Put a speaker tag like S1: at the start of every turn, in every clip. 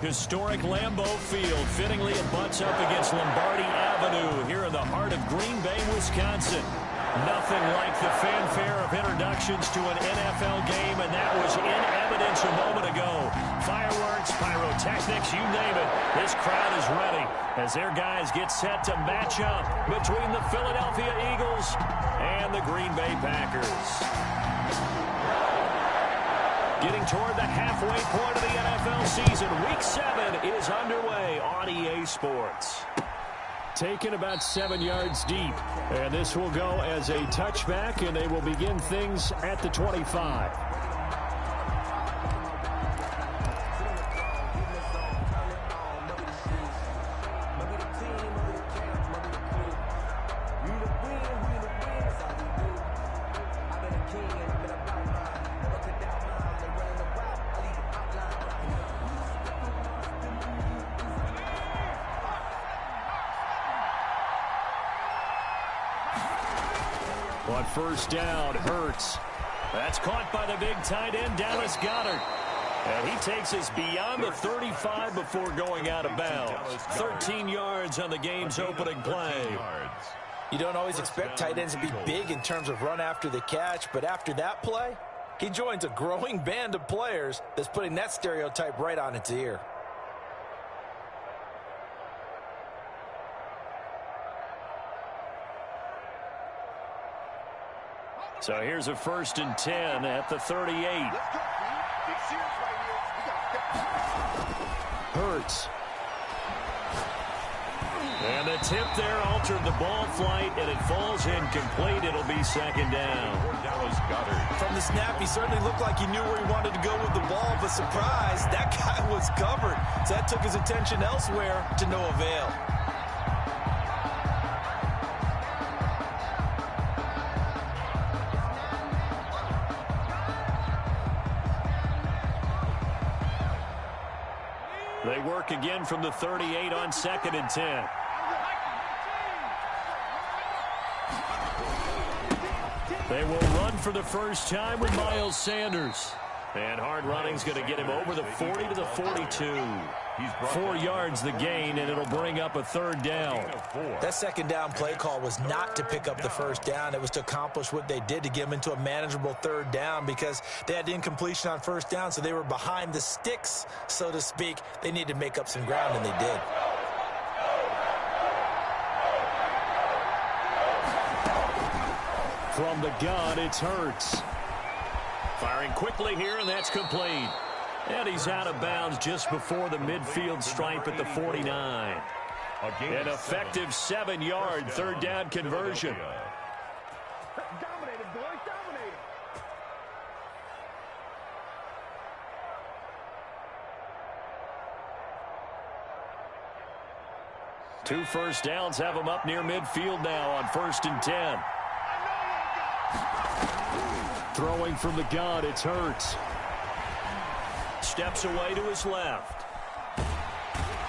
S1: Historic Lambeau Field. Fittingly, it butts up against Lombardi Avenue here in the heart of Green Bay, Wisconsin. Nothing like the fanfare of introductions to an NFL game, and that was in evidence a moment ago. Fireworks, pyrotechnics, you name it. This crowd is ready as their guys get set to match up between the Philadelphia Eagles and the Green Bay Packers. Getting toward the halfway point of the NFL season. Week 7 is underway on EA Sports. Taken about 7 yards deep. And this will go as a touchback, and they will begin things at the 25. On first down, Hurts. That's caught by the big tight end, Dallas Goedert. And he takes us beyond the 35 before going out of bounds. 13 yards on the game's opening play.
S2: You don't always expect tight ends to be big in terms of run after the catch, but after that play, he joins a growing band of players that's putting that stereotype right on its ear.
S1: So here's a 1st and 10 at the 38. Hurts. And the tip there altered the ball flight, and it falls incomplete. It'll be 2nd down.
S2: From the snap, he certainly looked like he knew where he wanted to go with the ball, but surprise, that guy was covered. So that took his attention elsewhere to no avail.
S1: They work again from the 38 on 2nd and 10. They will run for the first time with Miles Sanders. And hard running's going to get him over the 40 to the 42. 4 yards the gain, and it'll bring up a 3rd down.
S2: That 2nd down play call was not to pick up the 1st down. It was to accomplish what they did, to get them into a manageable 3rd down, because they had incompletion on 1st down, so they were behind the sticks, so to speak. They needed to make up some ground, and they did.
S1: From the gun, it's Hurts. Firing quickly here, and that's complete. And he's out of bounds just before the midfield stripe at the 49. An effective 7-yard 3rd down conversion.
S3: Dominated, boys, dominated.
S1: 2 first downs have him up near midfield now on 1st and 10. Throwing from the gun, it's Hurts. Steps away to his left.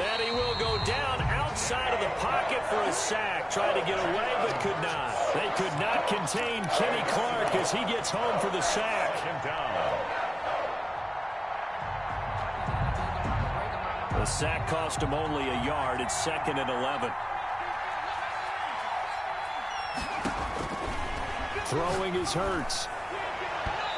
S1: And he will go down outside of the pocket for a sack. Tried to get away, but could not. They could not contain Kenny Clark as he gets home for the sack. The sack cost him only a yard. It's 2nd and 11. Throwing is Hurts.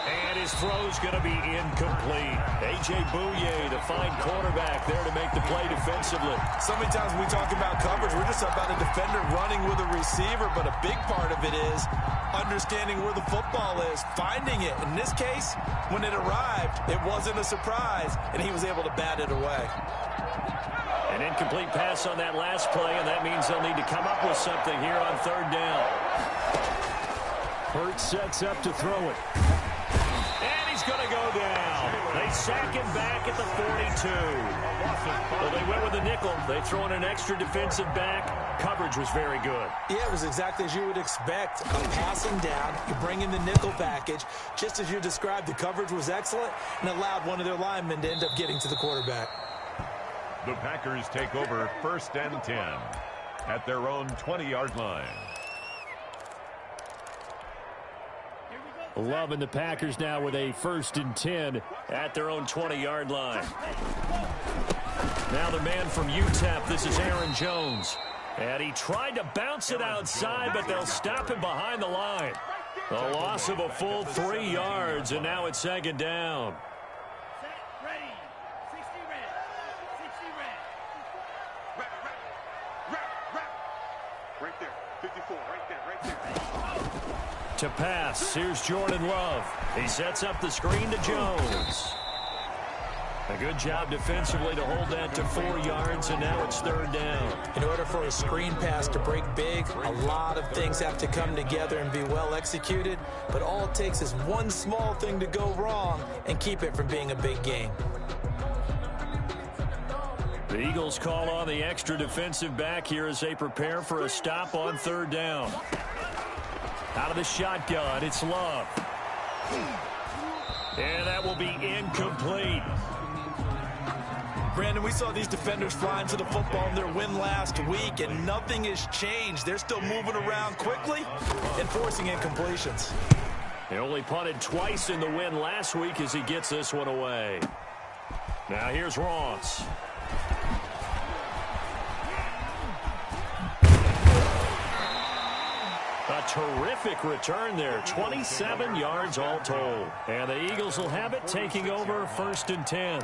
S1: And his throw's going to be incomplete. A.J. Bouye, the fine quarterback, there to make the play defensively.
S2: So many times when we talk about coverage, we're just about a defender running with a receiver, but a big part of it is understanding where the football is, finding it. In this case, when it arrived, it wasn't a surprise, and he was able to bat it away.
S1: An incomplete pass on that last play, and that means they'll need to come up with something here on 3rd down. Hurts sets up to throw it. And he's going to go down. They sack him back at the 42. Well, they went with the nickel. They throw in an extra defensive back. Coverage was very good.
S2: Yeah, it was exactly as you would expect. A passing down, you bring in the nickel package. Just as you described, the coverage was excellent and allowed one of their linemen to end up getting to the quarterback.
S4: The Packers take over 1st and 10 at their own 20-yard line.
S1: Loving the Packers now with a 1st and 10 at their own 20-yard line. Now the man from UTEP, this is Aaron Jones. And he tried to bounce it outside, but they'll stop him behind the line. A loss of a full 3 yards, and now it's second down.
S3: Right there, 54, right there.
S1: To pass, here's Jordan Love. He sets up the screen to Jones. A good job defensively to hold that to 4 yards, and now it's third down.
S2: In order for a screen pass to break big, a lot of things have to come together and be well executed, but all it takes is one small thing to go wrong and keep it from being a big game.
S1: The Eagles call on the extra defensive back here as they prepare for a stop on third down. Out of the shotgun, it's Love. And that will be incomplete.
S2: Brandon, we saw these defenders flying to the football in their win last week, and nothing has changed. They're still moving around quickly and forcing incompletions.
S1: He only punted twice in the win last week as he gets this one away. Now here's Ross. A terrific return there. 27 yards all told. And the Eagles will have it, taking over 1st and 10.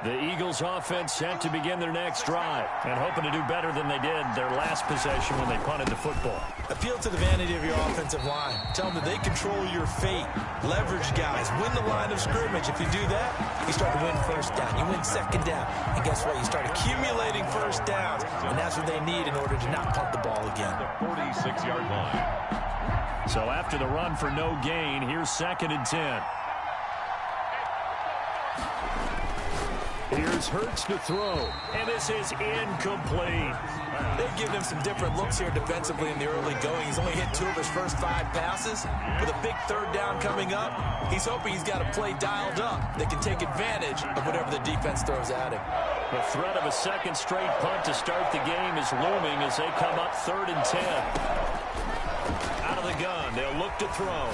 S1: The Eagles offense set to begin their next drive and hoping to do better than they did their last possession when they punted the football.
S2: Appeal to the vanity of your offensive line. Tell them that they control your fate. Leverage guys. Win the line of scrimmage. If you do that, you start to win first down. You win second down. And guess what? You start accumulating first downs. And that's what they need in order to not punt the ball again.
S4: The 46-yard line.
S1: So after the run for no gain, here's 2nd and 10. Here's Hurts to throw, and this is incomplete.
S2: They've given him some different looks here defensively in the early going. He's only hit 2 of his first 5 passes. With a big third down coming up, he's hoping he's got a play dialed up that can take advantage of whatever the defense throws at him.
S1: The threat of a second straight punt to start the game is looming as they come up 3rd and 10. Out of the gun, they'll look to throw.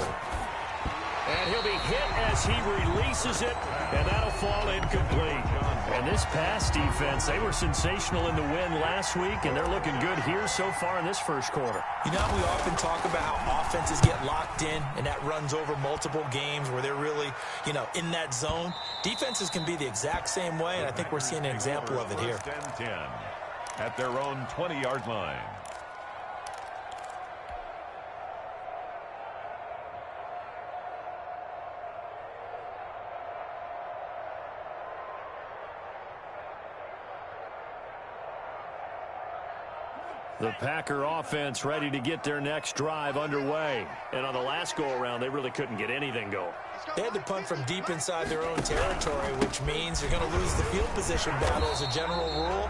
S1: And he'll be hit as he releases it, and that'll fall incomplete. And this pass defense, they were sensational in the win last week, and they're looking good here so far in this first quarter.
S2: You know, we often talk about how offenses get locked in, and that runs over multiple games where they're really, in that zone. Defenses can be the exact same way, and I think we're seeing an example of it here.
S4: 1st and 10 at their own 20-yard line.
S1: The Packer offense ready to get their next drive underway. And on the last go-around, they really couldn't get anything going.
S2: They had to punt from deep inside their own territory, which means they're going to lose the field position battle as a general rule.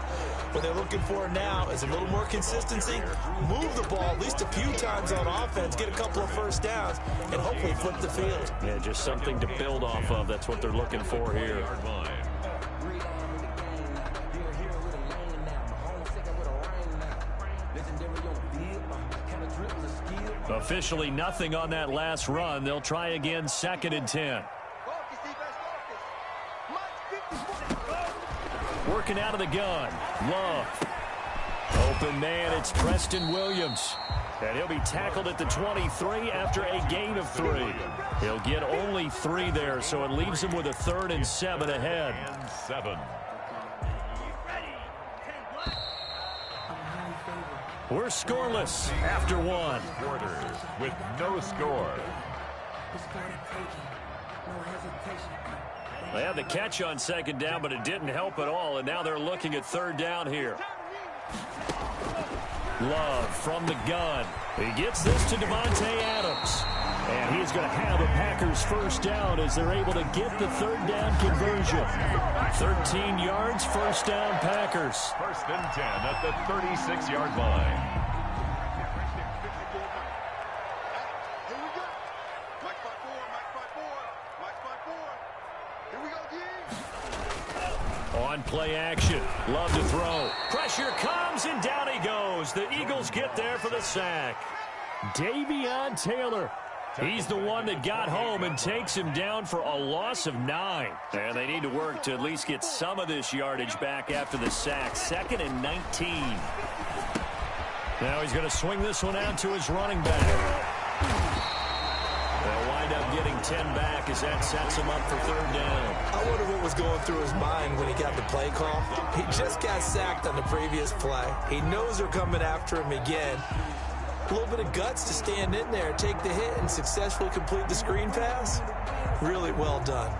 S2: What they're looking for now is a little more consistency, move the ball at least a few times on offense, get a couple of first downs, and hopefully flip the field.
S1: Yeah, just something to build off of. That's what they're looking for here. Officially nothing on that last run. They'll try again 2nd and 10. Working out of the gun. Love. Open man, it's Preston Williams. And he'll be tackled at the 23 after a gain of 3. He'll get only 3 there, so it leaves him with a 3rd and 7 ahead.
S4: And 7.
S1: We're scoreless after 1.
S4: Quarters with no score.
S1: They had the catch on 2nd down, but it didn't help at all, and now they're looking at 3rd down here. Love from the gun. He gets this to Devontae Adams. And he's going to have a Packers first down as they're able to get the 3rd down conversion. 13 yards, first down Packers.
S4: 1st and 10 at the 36-yard line.
S1: run play action. Love to throw. Pressure comes, and down he goes. The Eagles get there for the sack. Davion Taylor. He's the one that got home and takes him down for a loss of 9. And they need to work to at least get some of this yardage back after the sack. 2nd and 19. Now he's going to swing this one out to his running back. They'll wind up getting 10 back as that sets him up for 3rd down.
S2: I wonder what was going through his mind when he got the play call. He just got sacked on the previous play. He knows they're coming after him again. A little bit of guts to stand in there, take the hit, and successfully complete the screen pass. Really well done.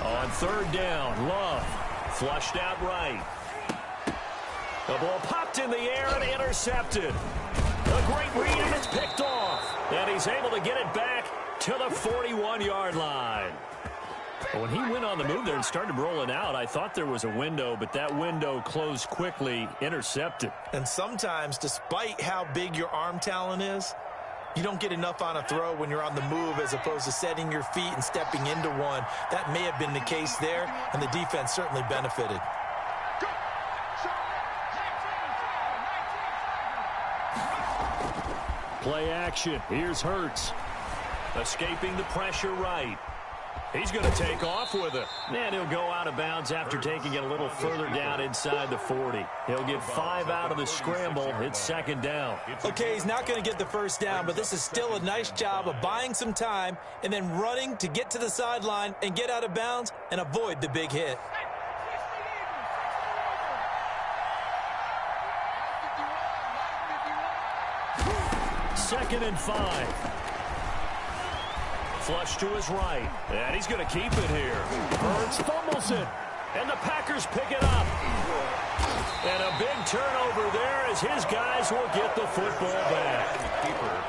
S1: On 3rd down, Love flushed out right. The ball popped in the air and intercepted. A great read, and it's picked off. And he's able to get it back to the 41-yard line. When he went on the move there and started rolling out, I thought there was a window, but that window closed quickly, intercepted.
S2: And sometimes, despite how big your arm talent is, you don't get enough on a throw when you're on the move as opposed to setting your feet and stepping into one. That may have been the case there, and the defense certainly benefited.
S1: Play action. Here's Hurts. Escaping the pressure right. He's going to take off with it. And he'll go out of bounds after taking it a little further down inside the 40. He'll get 5 out of the scramble. It's 2nd down.
S2: Okay, he's not going to get the 1st down, but this is still a nice job of buying some time and then running to get to the sideline and get out of bounds and avoid the big hit.
S1: Second and 5. Flush to his right, and he's going to keep it here. Hurts fumbles it, and the Packers pick it up. And a big turnover there as his guys will get the football back.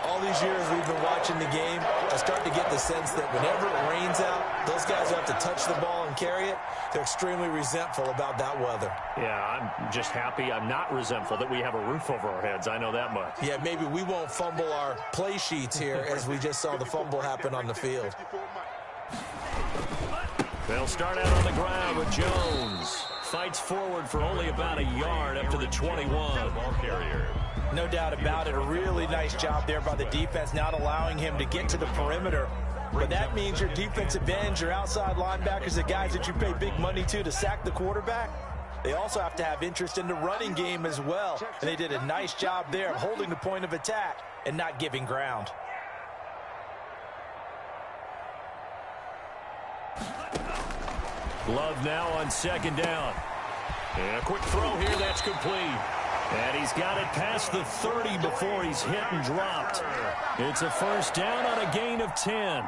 S2: All these years we've been watching the game, I start to get the sense that whenever it rains out, those guys who have to touch the ball and carry it, they're extremely resentful about that weather.
S1: Yeah, I'm just happy I'm not resentful that we have a roof over our heads. I know that much.
S2: Yeah, maybe we won't fumble our play sheets here as we just saw the fumble happen on the field.
S1: They'll start out on the ground with Jones. Fights forward for only about a yard up to the 21.
S4: Ball carrier.
S2: No doubt about it. A really nice job there by the defense, not allowing him to get to the perimeter. But that means your defensive ends, your outside linebackers, the guys that you pay big money to sack the quarterback, they also have to have interest in the running game as well. And they did a nice job there of holding the point of attack and not giving ground.
S1: Love now on 2nd down. And a quick throw here, that's complete. And he's got it past the 30 before he's hit and dropped. It's a 1st down on a gain of 10.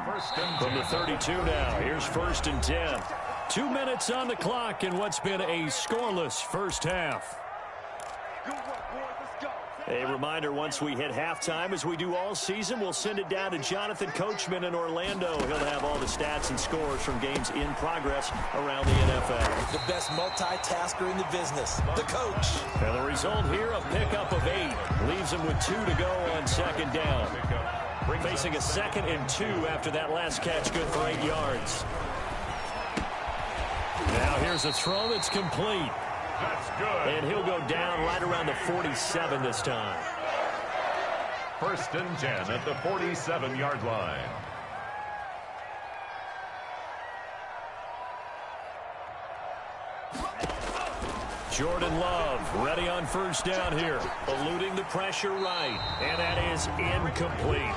S1: From the 32 now, here's 1st and 10. 2 minutes on the clock in what's been a scoreless first half. A reminder, once we hit halftime, as we do all season, we'll send it down to Jonathan Coachman in Orlando. He'll have all the stats and scores from games in progress around the NFL.
S2: The best multitasker in the business, the coach.
S1: And the result here, a pickup of 8. Leaves him with 2 to go on 2nd down. Facing a 2nd and 2 after that last catch, good for 8 yards. Now here's a throw that's complete.
S4: That's good.
S1: And he'll go down right around the 47 this time.
S4: 1st and 10 at the 47-yard line.
S1: Jordan Love ready on 1st down here. Eluding the pressure right. And that is incomplete.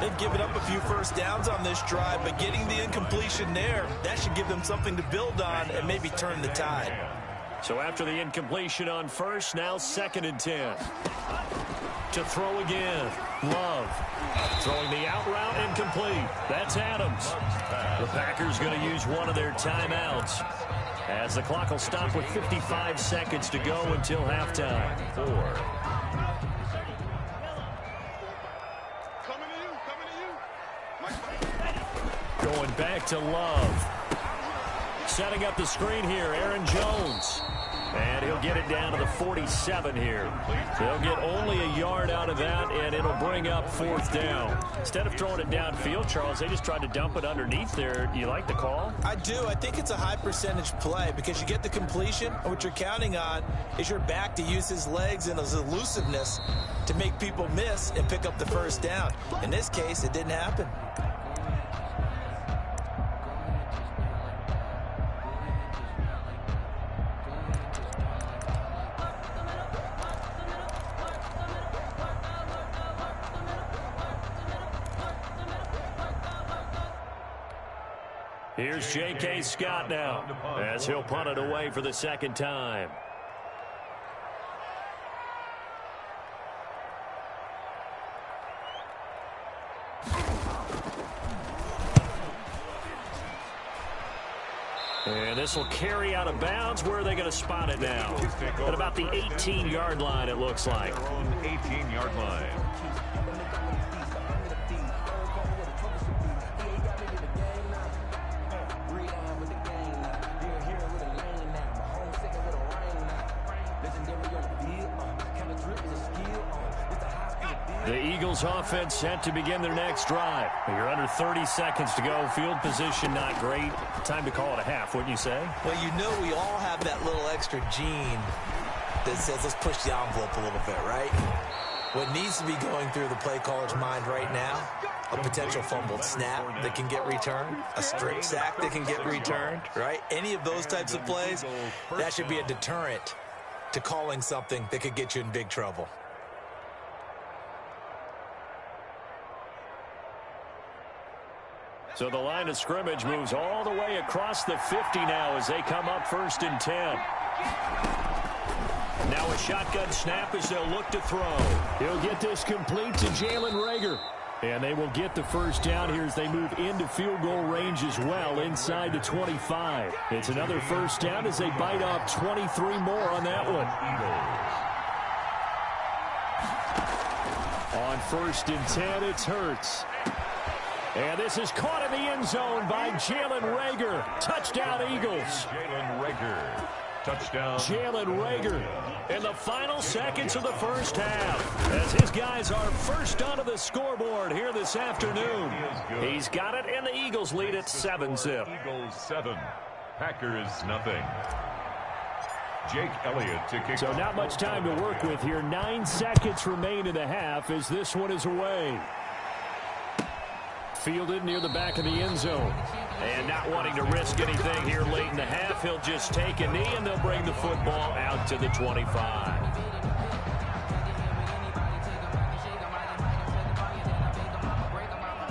S2: They've given up a few 1st downs on this drive, but getting the incompletion there, that should give them something to build on and maybe turn the tide.
S1: So after the incompletion on 1st, now 2nd and 10. To throw again. Love. Throwing the out route, incomplete. That's Adams. The Packers going to use one of their timeouts, as the clock will stop with 55 seconds to go until halftime. 4. Going back to Love. Setting up the screen here, Aaron Jones. And he'll get it down to the 47 here. They'll get only a yard out of that, and it'll bring up 4th down. Instead of throwing it downfield, Charles, they just tried to dump it underneath there. You like the call?
S2: I do. I think it's a high percentage play because you get the completion, and what you're counting on is your back to use his legs and his elusiveness to make people miss and pick up the 1st down. In this case, it didn't happen.
S1: Here's J.K. Scott now as he'll punt it away for the 2nd time. And this will carry out of bounds. Where are they going to spot it now? At about the 18-yard line, it looks like.
S4: Their own 18-yard line.
S1: The Eagles offense set to begin their next drive. You're under 30 seconds to go. Field position not great. Time to call it a half, wouldn't you say?
S2: Well, you know we all have that little extra gene that says let's push the envelope a little bit, right? What needs to be going through the play caller's mind right now, a potential fumbled snap that can get returned, a strip sack that can get returned, right? Any of those types of plays, that should be a deterrent to calling something that could get you in big trouble.
S1: So the line of scrimmage moves all the way across the 50 now as they come up 1st and 10. Now a shotgun snap as they'll look to throw. He'll get this complete to Jalen Reagor. And they will get the 1st down here as they move into field goal range as well inside the 25. It's another 1st down as they bite off 23 more on that one. On 1st and 10, it's Hurts. And this is caught in the end zone by Jalen Reagor. Touchdown, Eagles.
S4: Jalen Reagor. Touchdown.
S1: Jalen Reagor in the final seconds of the 1st half as his guys are first onto the scoreboard here this afternoon. He's got it, and the Eagles lead at 7-zip.
S4: Eagles 7. Packers nothing. Jake Elliott to kick.
S1: So not much time to work with here. 9 seconds remain in the half as this one is away. Fielded near the back of the end zone. And not wanting to risk anything here late in the half, he'll just take a knee, and they'll bring the football out to the 25.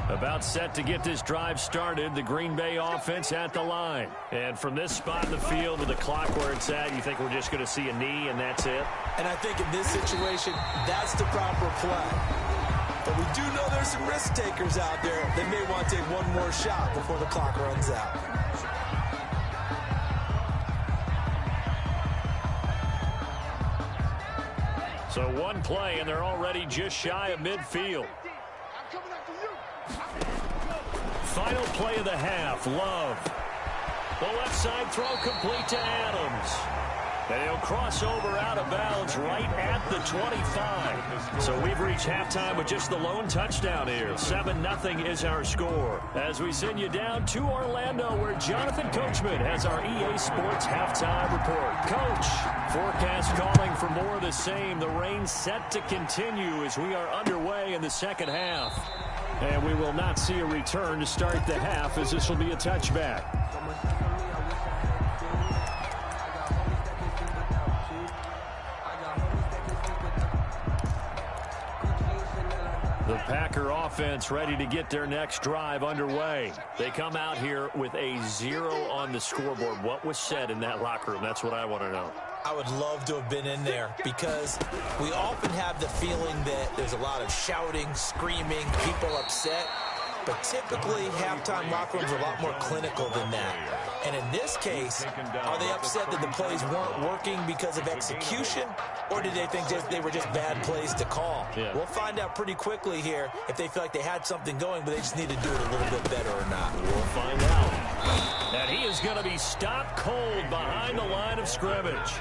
S1: About set to get this drive started, the Green Bay offense at the line. And from this spot in the field with the clock where it's at, you think we're just going to see a knee and that's it?
S2: And I think in this situation, that's the proper play. But we do know there's some risk takers out there that may want to take one more shot before the clock runs out.
S1: So one play, and they're already just shy of midfield. Final play of the half, Love. The left side throw complete to Adams. And he'll cross over out of bounds right at the 25. So we've reached halftime with just the lone touchdown here. 7-0 is our score. As we send you down to Orlando, where Jonathan Coachman has our EA Sports halftime report. Coach, forecast calling for more of the same. The rain set to continue as we are underway in the 2nd half. And we will not see a return to start the half, as this will be a touchback. The Packer offense ready to get their next drive underway. They come out here with a 0 on the scoreboard. What was said in that locker room? That's what I want to know.
S2: I would love to have been in there because we often have the feeling that there's a lot of shouting, screaming, people upset. But typically, halftime locker rooms are a lot more clinical than that. And in this case, are they upset that the plays weren't working because of execution? Or did they think they were just bad plays to call?
S1: Yeah.
S2: We'll find out pretty quickly here if they feel like they had something going, but they just need to do it a little bit better or not.
S1: We'll find out. And he is going to be stopped cold behind the line of scrimmage.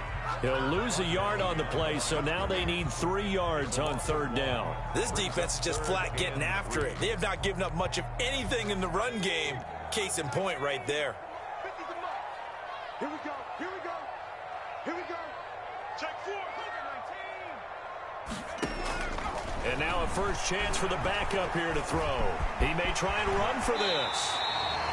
S1: He'll lose a yard on the play, so now they need 3 yards on 3rd down.
S2: This defense is just flat getting after it. They have not given up much of anything in the run game. Case in point right there.
S3: Here we go. Here we go. Here we go. Check 4.
S1: And now a first chance for the backup here to throw. He may try and run for this.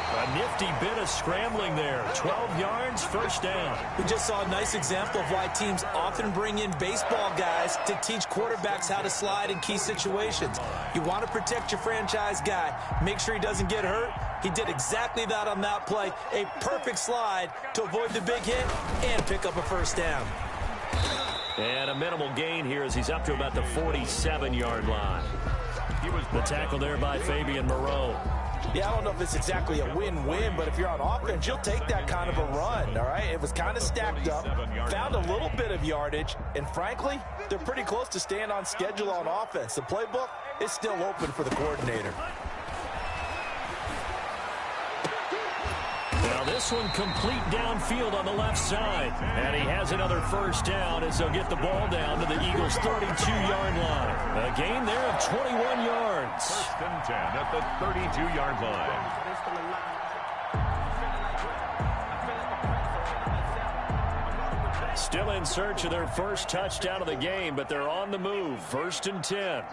S1: A nifty bit of scrambling there. 12 yards, 1st down.
S2: We just saw a nice example of why teams often bring in baseball guys to teach quarterbacks how to slide in key situations. You want to protect your franchise guy. Make sure he doesn't get hurt. He did exactly that on that play. A perfect slide to avoid the big hit and pick up a 1st down.
S1: And a minimal gain here as he's up to about the 47-yard line. The tackle there by Fabian Moreau.
S2: Yeah, I don't know if it's exactly a win-win, but if you're on offense, you'll take that kind of a run, all right? It was kind of stacked up, found a little bit of yardage, and frankly, they're pretty close to staying on schedule on offense. The playbook is still open for the coordinator.
S1: Now this one complete downfield on the left side. And he has another 1st down as they'll get the ball down to the Eagles' 32-yard line. A gain there of 21 yards.
S4: 1st and 10 at the 32-yard line.
S1: Still in search of their first touchdown of the game, but they're on the move. 1st and 10.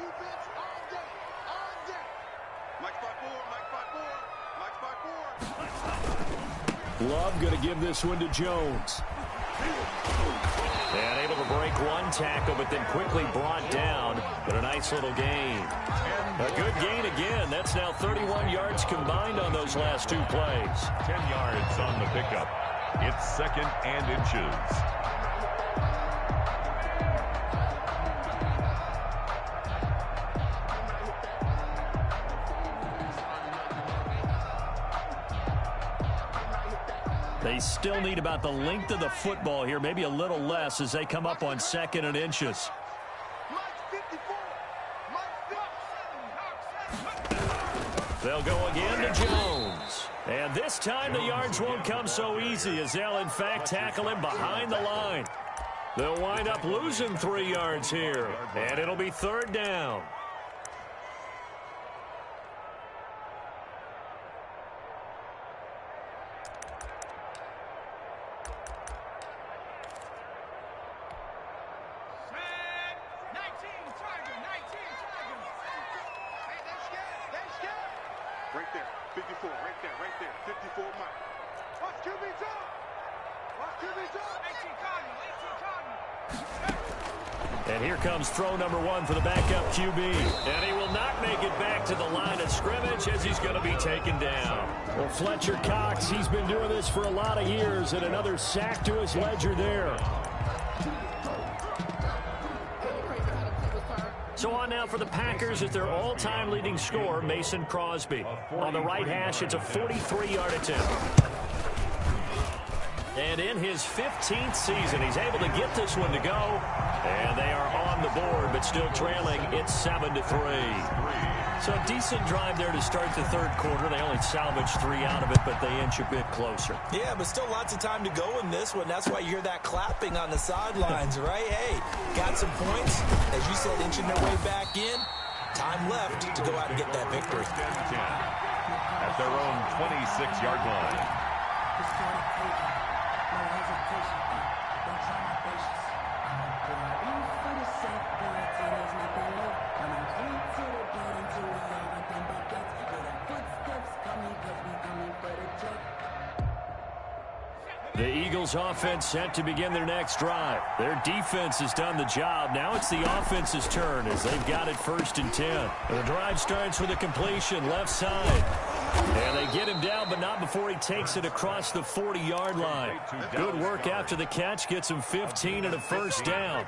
S1: Love going to give this one to Jones. And able to break one tackle, but then quickly brought down. But a nice little gain. A good gain again. That's now 31 yards combined on those last 2 plays.
S4: 10 yards on the pickup. It's 2nd and inches.
S1: They still need about the length of the football here, maybe a little less as they come up on 2nd and inches. They'll go again to Jones. And this time the yards won't come so easy as they'll in fact tackle him behind the line. They'll wind up losing 3 yards here, and it'll be 3rd down.
S3: Right there. 54. Right there. Right there. 54 Mike. Watch QB's up. Watch QB's up. 18 Cardinal.
S1: And here comes throw number 1 for the backup QB. And he will not make it back to the line of scrimmage as he's going to be taken down. Well, Fletcher Cox, he's been doing this for a lot of years, and another sack to his ledger there. So on now for the Packers at their all-time leading scorer, Mason Crosby. On the right hash, it's a 43-yard attempt. And in his 15th season, he's able to get this one to go. And they are on the board, but still trailing. It's 7-3. So a decent drive there to start the 3rd quarter. They only salvaged 3 out of it, but they inch a bit closer.
S2: Yeah, but still lots of time to go in this one. That's why you hear that clapping on the sidelines, right? Hey, got some points. As you said, inching their way back in. Time left to go out and get that victory.
S4: At their own 26-yard line.
S1: The Eagles offense set to begin their next drive. Their defense has done the job. Now it's the offense's turn as they've got it 1st and 10. The drive starts with a completion left side. And they get him down, but not before he takes it across the 40-yard line. Good work after the catch. Gets him 15 and a 1st down.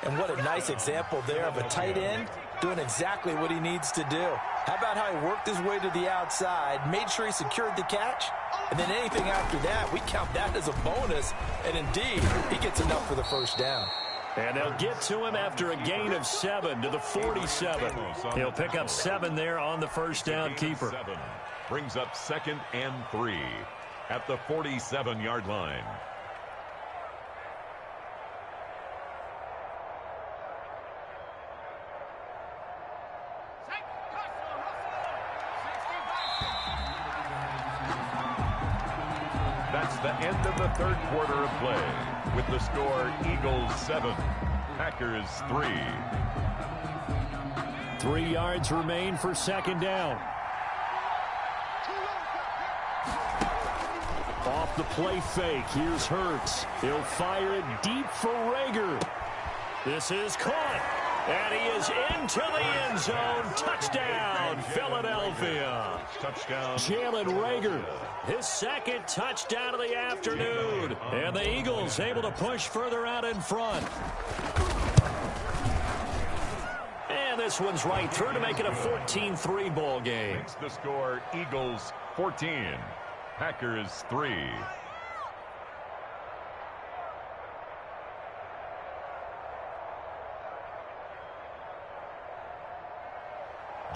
S2: And what a nice example there of a tight end doing exactly what he needs to do. How about how he worked his way to the outside, made sure he secured the catch, and then anything after that, we count that as a bonus. And indeed, he gets enough for the 1st down.
S1: And they'll get to him after a gain of 7 to the 47. He'll pick up 7 there on the 1st down keeper.
S4: Brings up 2nd and 3 at the 47-yard line. the end of the third quarter of play with the score Eagles 7, Packers 3.
S1: 3 yards remain for second down. Off the play fake, here's Hurts. He'll fire it deep for Rager. This is caught, and he is into the end zone. Touchdown, Philadelphia.
S4: Touchdown.
S1: Jalen Rager, his second touchdown of the afternoon. And the Eagles able to push further out in front. And this one's right through to make it a 14-3 ball game.
S4: Makes the score Eagles 14, Packers 3.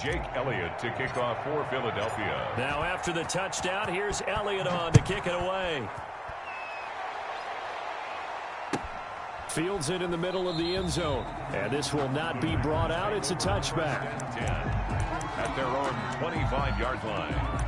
S4: Jake Elliott to kick off for Philadelphia.
S1: Now after the touchdown, here's Elliott on to kick it away. Fields it in the middle of the end zone. And this will not be brought out. It's a touchback.
S4: 10 at their own 25-yard line.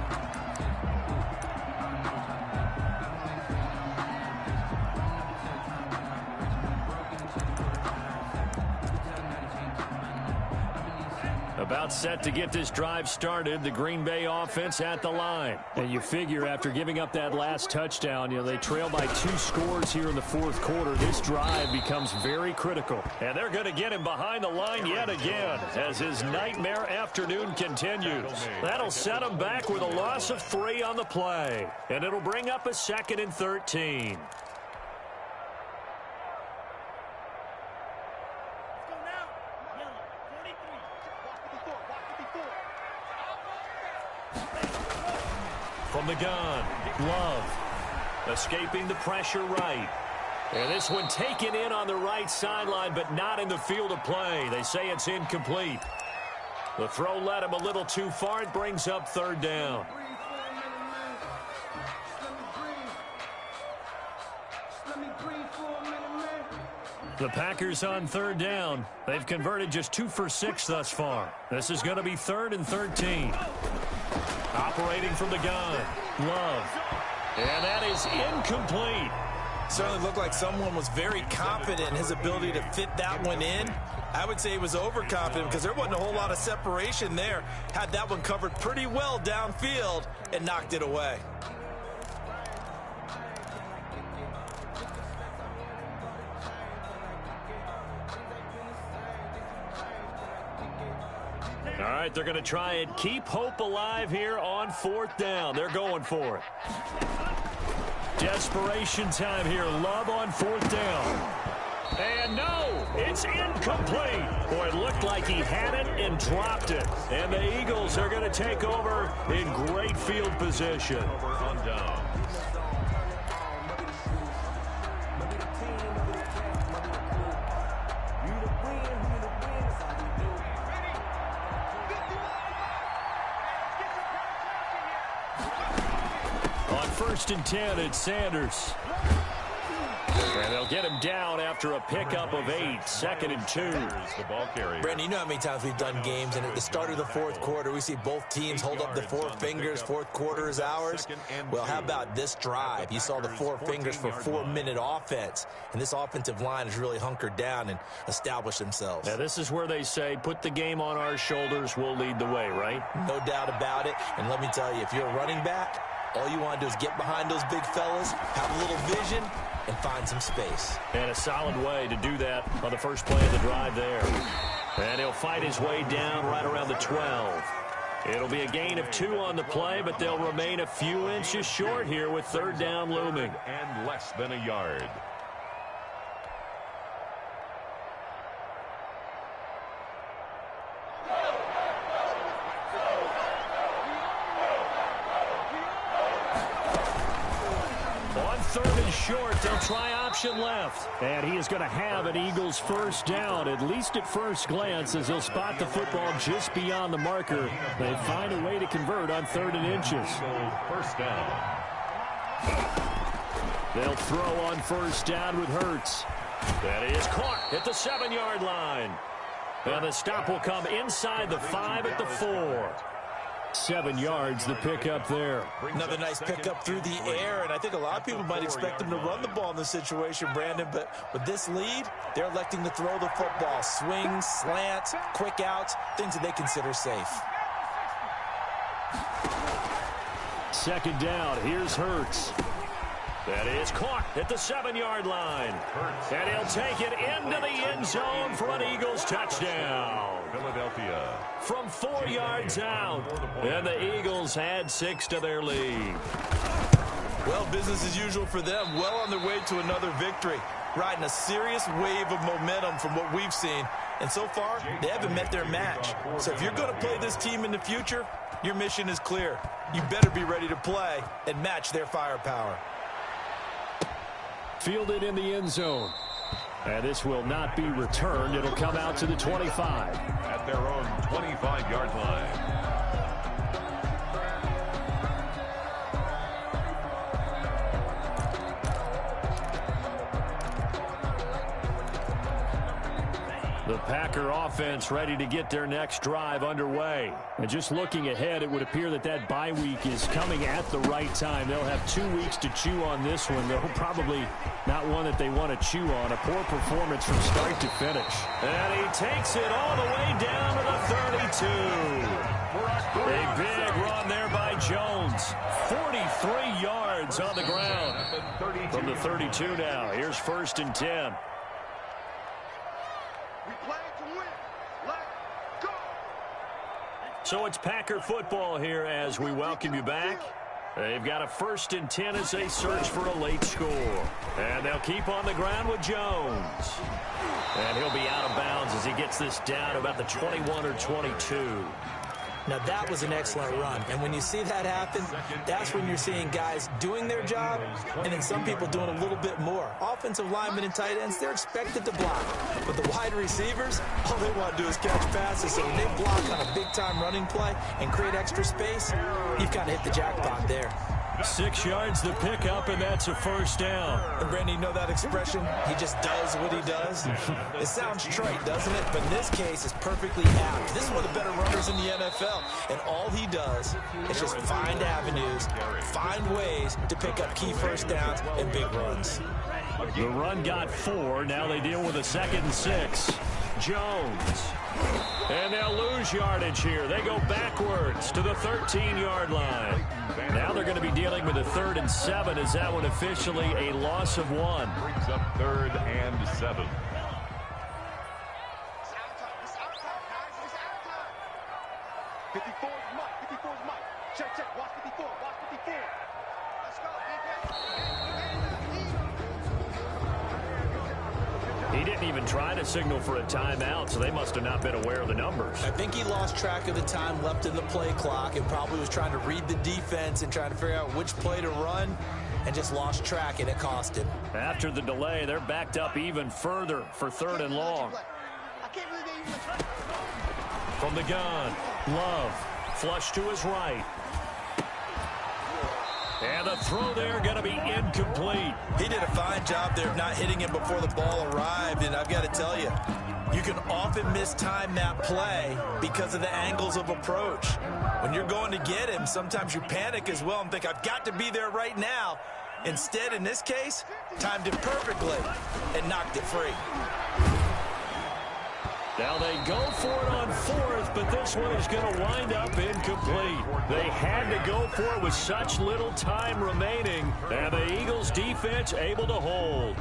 S1: About set to get this drive started. The Green Bay offense at the line. And you figure after giving up that last touchdown, they trail by 2 scores here in the fourth quarter. This drive becomes very critical. And they're going to get him behind the line yet again as his nightmare afternoon continues. That'll set him back with a loss of 3 on the play. And it'll bring up a 2nd and 13. From the gun, Love, escaping the pressure right. And this one taken in on the right sideline, but not in the field of play. They say it's incomplete. The throw led him a little too far. It brings up 3rd down. The Packers on 3rd down. They've converted just 2 for 6 thus far. This is going to be 3rd and 13. Operating from the gun, Love. And that is incomplete.
S2: Certainly looked like someone was very confident in his ability to fit that one in. I would say he was overconfident because there wasn't a whole lot of separation there. Had that one covered pretty well downfield and knocked it away.
S1: All right, they're going to try and keep hope alive here on 4th down. They're going for it. Desperation time here. Love on 4th down. And no, it's incomplete. Boy, it looked like he had it and dropped it. And the Eagles are going to take over in great field position.
S4: Over on down.
S1: On 1st and 10, it's Sanders. And they'll get him down after a pickup of 8. 2nd and 2.
S4: The ball carrier.
S2: Brandon, you know how many times we've done games, and at the start of the fourth quarter, we see both teams hold up the 4 fingers. Fourth quarter is ours. Well, how about this drive? You saw the 4 fingers for 4-minute offense, and this offensive line has really hunkered down and established themselves.
S1: Now, this is where they say, put the game on our shoulders, we'll lead the way, right?
S2: No doubt about it. And let me tell you, if you're a running back, all you want to do is get behind those big fellas, have a little vision, and find some space.
S1: And a solid way to do that on the first play of the drive there. And he'll fight his way down right around the 12. It'll be a gain of 2 on the play, but they'll remain a few inches short here with 3rd down looming.
S4: And less than a yard.
S1: Short, they'll try option left. And he is going to have an Eagles 1st down, at least at first glance, as he'll spot the football just beyond the marker. They find a way to convert on 3rd and inches.
S4: 1st down.
S1: They'll throw on 1st down with Hurts. That is caught at the 7-yard line. And the stop will come inside the 5 at the 4. 7 yards, the pickup there.
S2: Another nice pickup through the air, and I think a lot of people might expect them to run the ball in this situation, Brandon, but with this lead, they're electing to throw the football. Swings, slants, quick outs, things that they consider safe.
S1: Second down, here's Hurts. That is caught at the 7-yard line. And he'll take it into the end zone for an Eagles touchdown.
S4: Philadelphia.
S1: From 4 yards out. And the Eagles add 6 to their lead.
S2: Well, business as usual for them. Well on their way to another victory. Riding a serious wave of momentum from what we've seen. And so far, they haven't met their match. So if you're going to play this team in the future, your mission is clear. You better be ready to play and match their firepower.
S1: Fielded in the end zone. And this will not be returned. It'll come out to the 25.
S4: At their own 25-yard line.
S1: The Packer offense ready to get their next drive underway. And just looking ahead, it would appear that that bye week is coming at the right time. They'll have 2 weeks to chew on this one, though probably not one that they want to chew on. A poor performance from start to finish. And he takes it all the way down to the 32. A big run there by Jones. 43 yards on the ground. From the 32 now. Here's 1st and 10.
S3: We play to win. Let's go.
S1: So it's Packer football here as we welcome you back. They've got a 1st and 10 as they search for a late score. And they'll keep on the ground with Jones. And he'll be out of bounds as he gets this down about the 21 or 22.
S2: Now, that was an excellent run. And when you see that happen, that's when you're seeing guys doing their job and then some people doing a little bit more. Offensive linemen and tight ends, they're expected to block. But the wide receivers, all they want to do is catch passes. So when they block on a big-time running play and create extra space, you've kind of hit the jackpot there.
S1: 6 yards the pickup, and that's a 1st down.
S2: And, Brandon, you know that expression? He just does what he does? It sounds trite, doesn't it? But in this case, it's perfectly apt. This is one of the better runners in the NFL. And all he does is just find avenues, find ways to pick up key 1st downs and big runs.
S1: The run got 4. Now they deal with a 2nd and 6. Jones. And they'll lose yardage here. They go backwards to the 13-yard line. Now they're going to be dealing with a 3rd and 7. Is that one officially a loss of 1?
S4: Brings up 3rd and 7.
S3: It's our time. It's our time, guys. It's our time. 54 is Mike. 54 is Mike. Check, check. Watch 54. Watch 54. Let's go, defense.
S1: He didn't even try to signal for a timeout, so they must have not been aware of the numbers.
S2: I think he lost track of the time left in the play clock and probably was trying to read the defense and trying to figure out which play to run and just lost track, and it cost him.
S1: After the delay, they're backed up even further for 3rd and long.
S3: I can't believe they even let you.
S1: From the gun, Love, flush to his right. And the throw there going to be incomplete.
S2: He did a fine job there of not hitting him before the ball arrived, and I've got to tell you, you can often mistime that play because of the angles of approach. When you're going to get him, sometimes you panic as well and think, I've got to be there right now. Instead, in this case, timed it perfectly and knocked it free.
S1: Now they go for it on 4th, but this one is going to wind up incomplete. They had to go for it with such little time remaining, and the Eagles defense able to hold.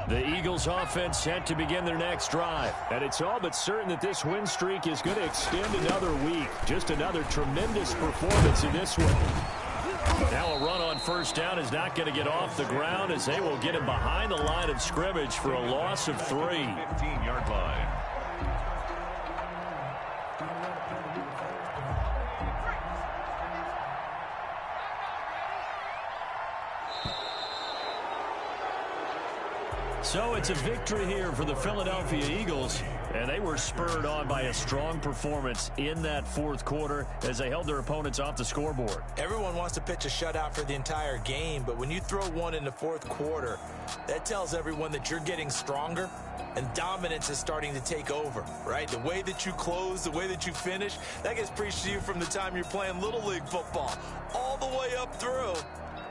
S1: The Eagles offense set to begin their next drive. And it's all but certain that this win streak is going to extend another week. Just another tremendous performance in this one. Now a run on 1st down is not going to get off the ground as they will get him behind the line of scrimmage for a loss of 3.
S4: 15-yard line.
S1: So it's a victory here for the Philadelphia Eagles And they were spurred on by a strong performance in that fourth quarter as they held their opponents off the scoreboard.
S2: Everyone wants to pitch a shutout for the entire game, but when you throw one in the fourth quarter, that tells everyone that you're getting stronger and dominance is starting to take over, right? The way that you close, the way that you finish, that gets preached to you from the time you're playing Little League football all the way up through.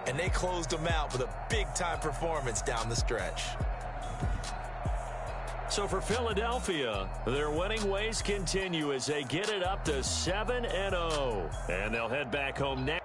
S2: And they closed them out with a big-time performance down the stretch.
S1: So for Philadelphia, their winning ways continue as they get it up to 7-0. And they'll head back home next.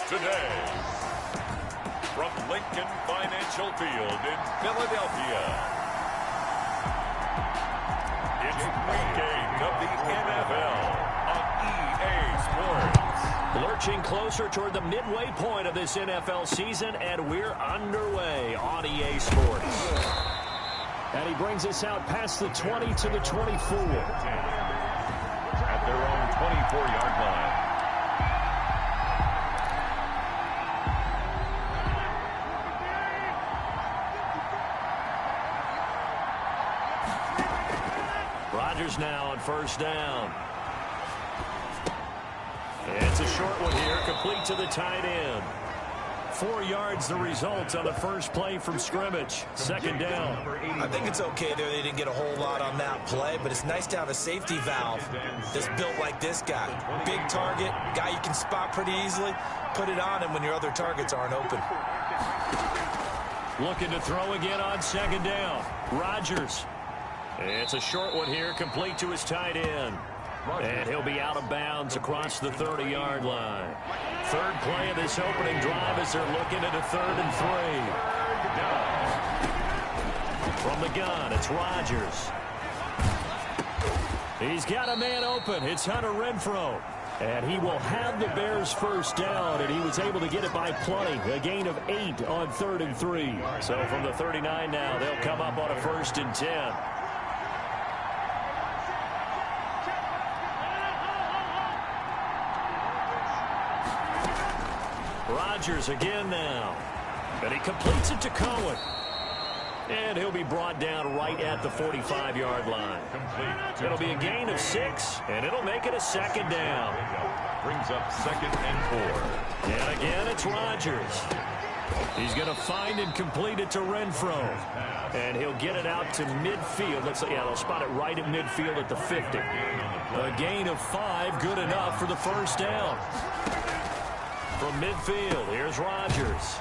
S4: Today, from Lincoln Financial Field in Philadelphia, it's Week 8 of the NFL on EA Sports.
S1: Lurching closer toward the midway point of this NFL season, and we're underway on EA Sports. And he brings us out past the 20 to the 24.
S4: At their own 24-yard line.
S1: Rodgers now on first down. It's a short one here, complete to the tight end. 4 yards the result on the first play from scrimmage. Second down.
S2: I think it's okay there. They didn't get a whole lot on that play, but it's nice to have a safety valve that's built like this guy. Big target, guy you can spot pretty easily. Put it on him when your other targets aren't open.
S1: Looking to throw again on second down. Rodgers. It's a short one here, complete to his tight end. And he'll be out of bounds across the 30-yard line. Third play of this opening drive as they're looking at a 3rd and 3. From the gun, it's Rodgers. He's got a man open. It's Hunter Renfrow. And he will have the Bears first down, and he was able to get it by plenty. A gain of 8 on 3rd and 3. So from the 39 now, they'll come up on a 1st and 10. Rodgers again now. And he completes it to Cohen. And he'll be brought down right at the 45-yard line. It'll be a gain of 6, and it'll make it a 2nd down.
S4: Brings up 2nd and 4.
S1: And again, it's Rodgers. He's going to find and complete it to Renfrow. And he'll get it out to midfield. They'll spot it right at midfield at the 50. A gain of 5, good enough for the first down. From midfield, here's Rodgers.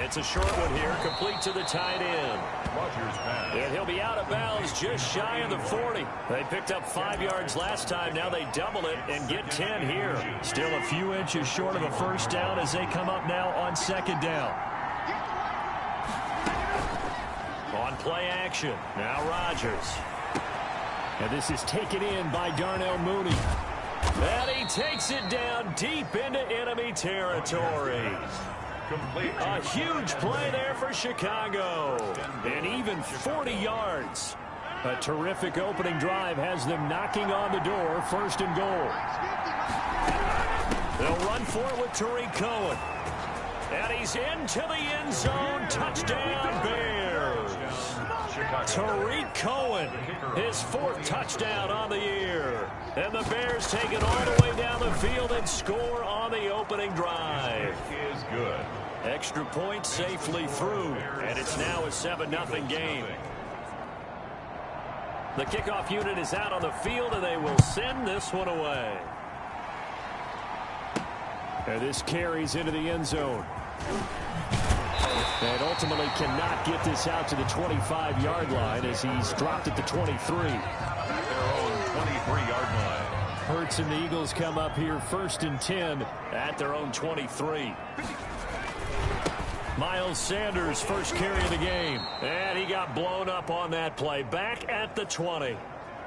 S1: It's a short one here, complete to the tight end.
S4: Rodgers pass.
S1: And he'll be out of bounds just shy of the 40. They picked up 5 yards last time. Now they double it and get 10 here. Still a few inches short of a first down as they come up now on 2nd down. On play action, now Rodgers. And this is taken in by Darnell Mooney. And he takes it down deep into enemy territory. A huge play there for Chicago. And even 40 yards. A terrific opening drive has them knocking on the door, 1st and goal. They'll run for it with Tariq Cohen. And he's into the end zone. Touchdown, Bears. Tariq Cohen, his 4th touchdown on the year. And the Bears take it all the way down the field and score on the opening drive.
S4: Is good.
S1: Extra point safely through, and it's now a 7-0 game. The kickoff unit is out on the field, and they will send this one away. And this carries into the end zone. And ultimately cannot get this out to the 25-yard line as he's dropped at the 23.
S4: At their own 23-yard line.
S1: Hurts and the Eagles come up here 1st and 10 at their own 23. Miles Sanders first carry of the game. And he got blown up on that play. Back at the 20.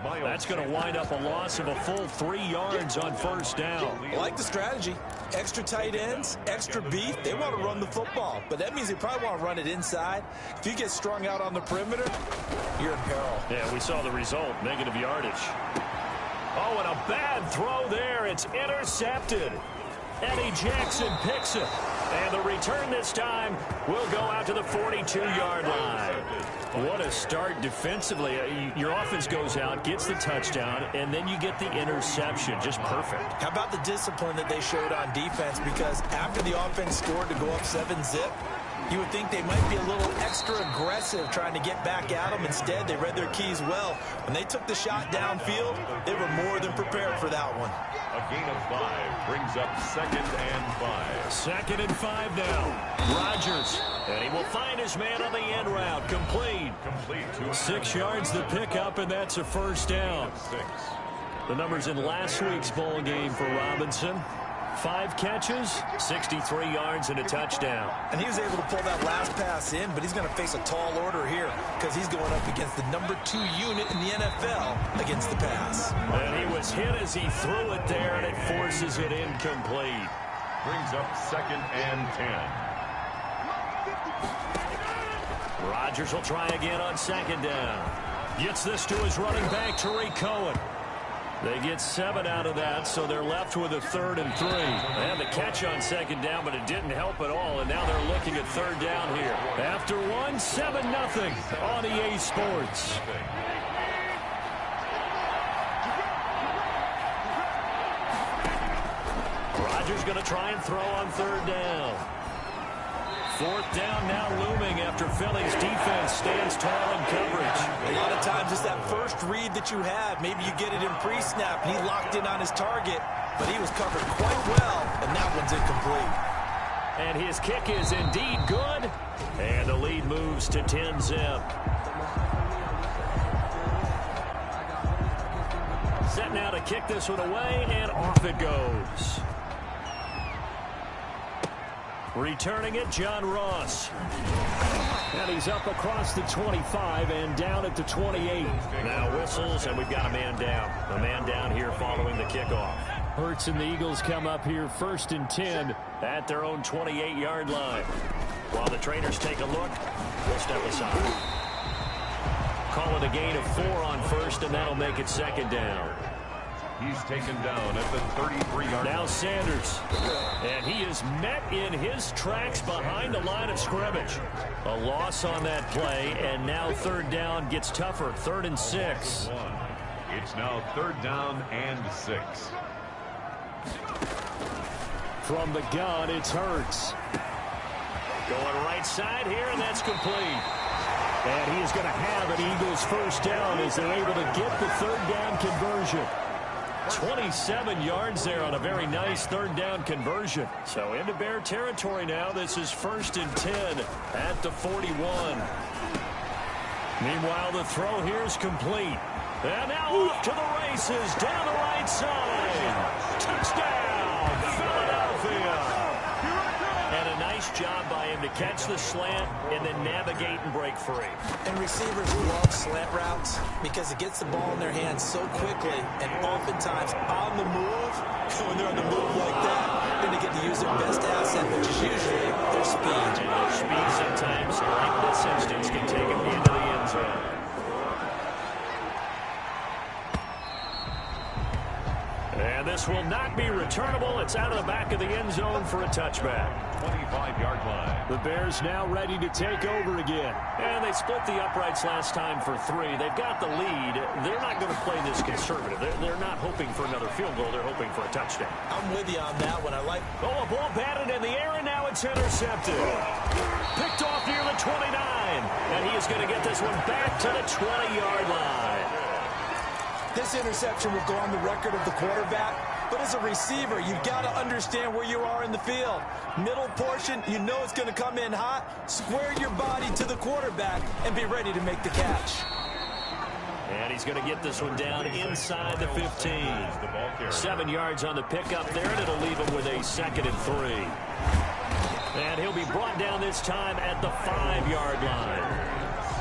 S1: That's going to wind up a loss of a full 3 yards on 1st down.
S2: I like the strategy. Extra tight ends, extra beef. They want to run the football, but that means they probably want to run it inside. If you get strung out on the perimeter, you're in peril.
S1: Yeah, we saw the result. Negative yardage. Oh, and a bad throw there. It's intercepted. Eddie Jackson picks it. And the return this time will go out to the 42-yard line. What a start defensively. Your offense goes out, gets the touchdown, and then you get the interception. Just perfect.
S2: How about the discipline that they showed on defense? Because after the offense scored to go up 7-zip, you would think they might be a little extra aggressive trying to get back at them. Instead, they read their keys well. When they took the shot downfield, they were more than prepared for that one.
S4: A gain of 5 brings up 2nd and 5.
S1: 2nd and 5 now. Rodgers, and he will find his man on the end route. Complete. 6 yards the pickup, and that's a first down.
S4: 6.
S1: The numbers in last week's bowl game for Robinson. 5 catches, 63 yards, and a touchdown.
S2: And he was able to pull that last pass in, but he's going to face a tall order here because he's going up against the number 2 unit in the NFL against the pass.
S1: And he was hit as he threw it there, and it forces it incomplete.
S4: Brings up 2nd and 10.
S1: Rodgers will try again on 2nd down. Gets this to his running back, Tariq Cohen. They get 7 out of that, so they're left with a 3rd and 3. They had the catch on 2nd down, but it didn't help at all, and now they're looking at 3rd down here. After 1, 7-0 on EA Sports. Rodgers going to try and throw on 3rd down. 4th down now looming after Philly's defense stands tall in coverage.
S2: A lot of times it's that first read that you have. Maybe you get it in pre-snap, and he locked in on his target, but he was covered quite well, and that one's incomplete.
S1: And his kick is indeed good, and the lead moves to 10-zip. Set now to kick this one away, and off it goes. Returning it, John Ross. And he's up across the 25 and down at the 28. Now whistles, and we've got a man down. A man down here following the kickoff. Hurts and the Eagles come up here 1st and 10 at their own 28-yard line. While the trainers take a look, we'll step aside. Call it a gain of 4 on 1st, and that'll make it 2nd down.
S4: He's taken down at the 33-yard line.
S1: Now Sanders. And he is met in his tracks behind the line of scrimmage. A loss on that play, and now 3rd down gets tougher. 3rd and 6.
S4: It's now 3rd down and 6.
S1: From the gun, it's Hurts. Going right side here, and that's complete. And he is going to have an Eagles 1st down as they're able to get the 3rd down conversion. 27 yards there on a very nice 3rd down conversion. So into Bear territory now. This is 1st and 10 at the 41. Meanwhile, the throw here is complete. And now off to the races down the right side. Touchdown, Philadelphia. And a nice job by him to catch the slant and then navigate and break free.
S2: And receivers love slant routes because it gets the ball in their hands so quickly and oftentimes on the move. When they're on the move like that, then they get to use their best asset, which is usually their speed.
S1: And their speed sometimes, like this instance, can take them into the end zone. And this will not be returnable. It's out of the back of the end zone for a touchback.
S4: 25-yard line.
S1: The Bears now ready to take over again. And they split the uprights last time for 3. They've got the lead. They're not going to play this conservative. They're not hoping for another field goal. They're hoping for a touchdown.
S2: I'm with you on that one.
S1: Oh, a ball batted in the air, and now it's intercepted. Picked off near the 29. And he is going to get this one back to the 20-yard line.
S2: This interception will go on the record of the quarterback, but as a receiver, you've got to understand where you are in the field. Middle portion, you know it's going to come in hot. Square your body to the quarterback and be ready to make the catch.
S1: And he's going to get this one down inside the 15. 7 yards on the pickup there, and it'll leave him with a 2nd and 3. And he'll be brought down this time at the 5-yard line.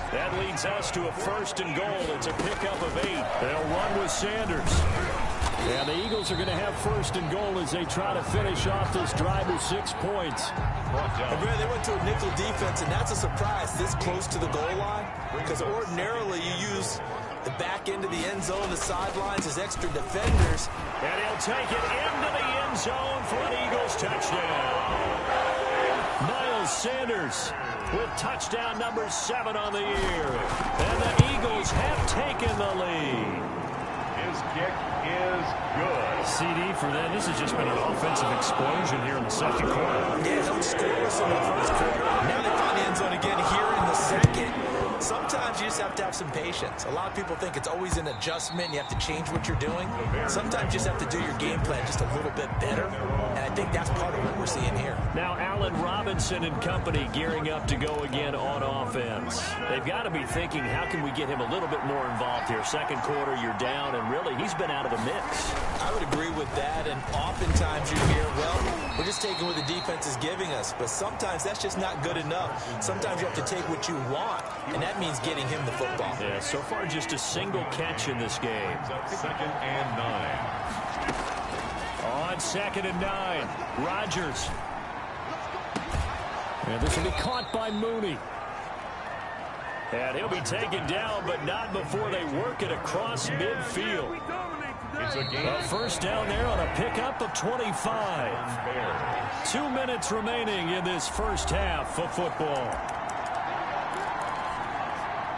S1: That leads us to a 1st and goal. It's a pickup of 8. They'll run with Sanders. And the Eagles are going to have 1st and goal as they try to finish off this drive with 6 points.
S2: They went to a nickel defense, and that's a surprise this close to the goal line, because ordinarily you use the back end of the end zone, the sidelines as extra defenders.
S1: And he'll take it into the end zone for an Eagles touchdown. Miles Sanders with touchdown number 7 on the year. And the Eagles have taken the lead.
S4: His kick is good.
S1: CD for them. This has just been an offensive explosion here in the 2nd quarter.
S2: Yeah, don't scoreless in the 1st quarter. Now they find the end zone again here in the 2nd. Sometimes you just have to have some patience. A lot of people think it's always an adjustment. You have to change what you're doing. Sometimes you just have to do your game plan just a little bit better. And I think that's part of what we're seeing here.
S1: Now Allen Robinson and company gearing up to go again on offense. They've got to be thinking, how can we get him a little bit more involved here? 2nd quarter, you're down, and really, he's been out of the mix.
S2: I would agree with that, and oftentimes you hear, well, we're just taking what the defense is giving us. But sometimes that's just not good enough. Sometimes you have to take what you want, and that means getting him the football.
S1: Yeah, so far just a single catch in this game.
S4: 2nd and 9.
S1: On 2nd and 9, Rodgers. And this will be caught by Mooney. And he'll be taken down, but not before they work it across midfield.
S4: It's a game.
S1: A 1st down there on a pickup of 25. 2 minutes remaining in this 1st half of football.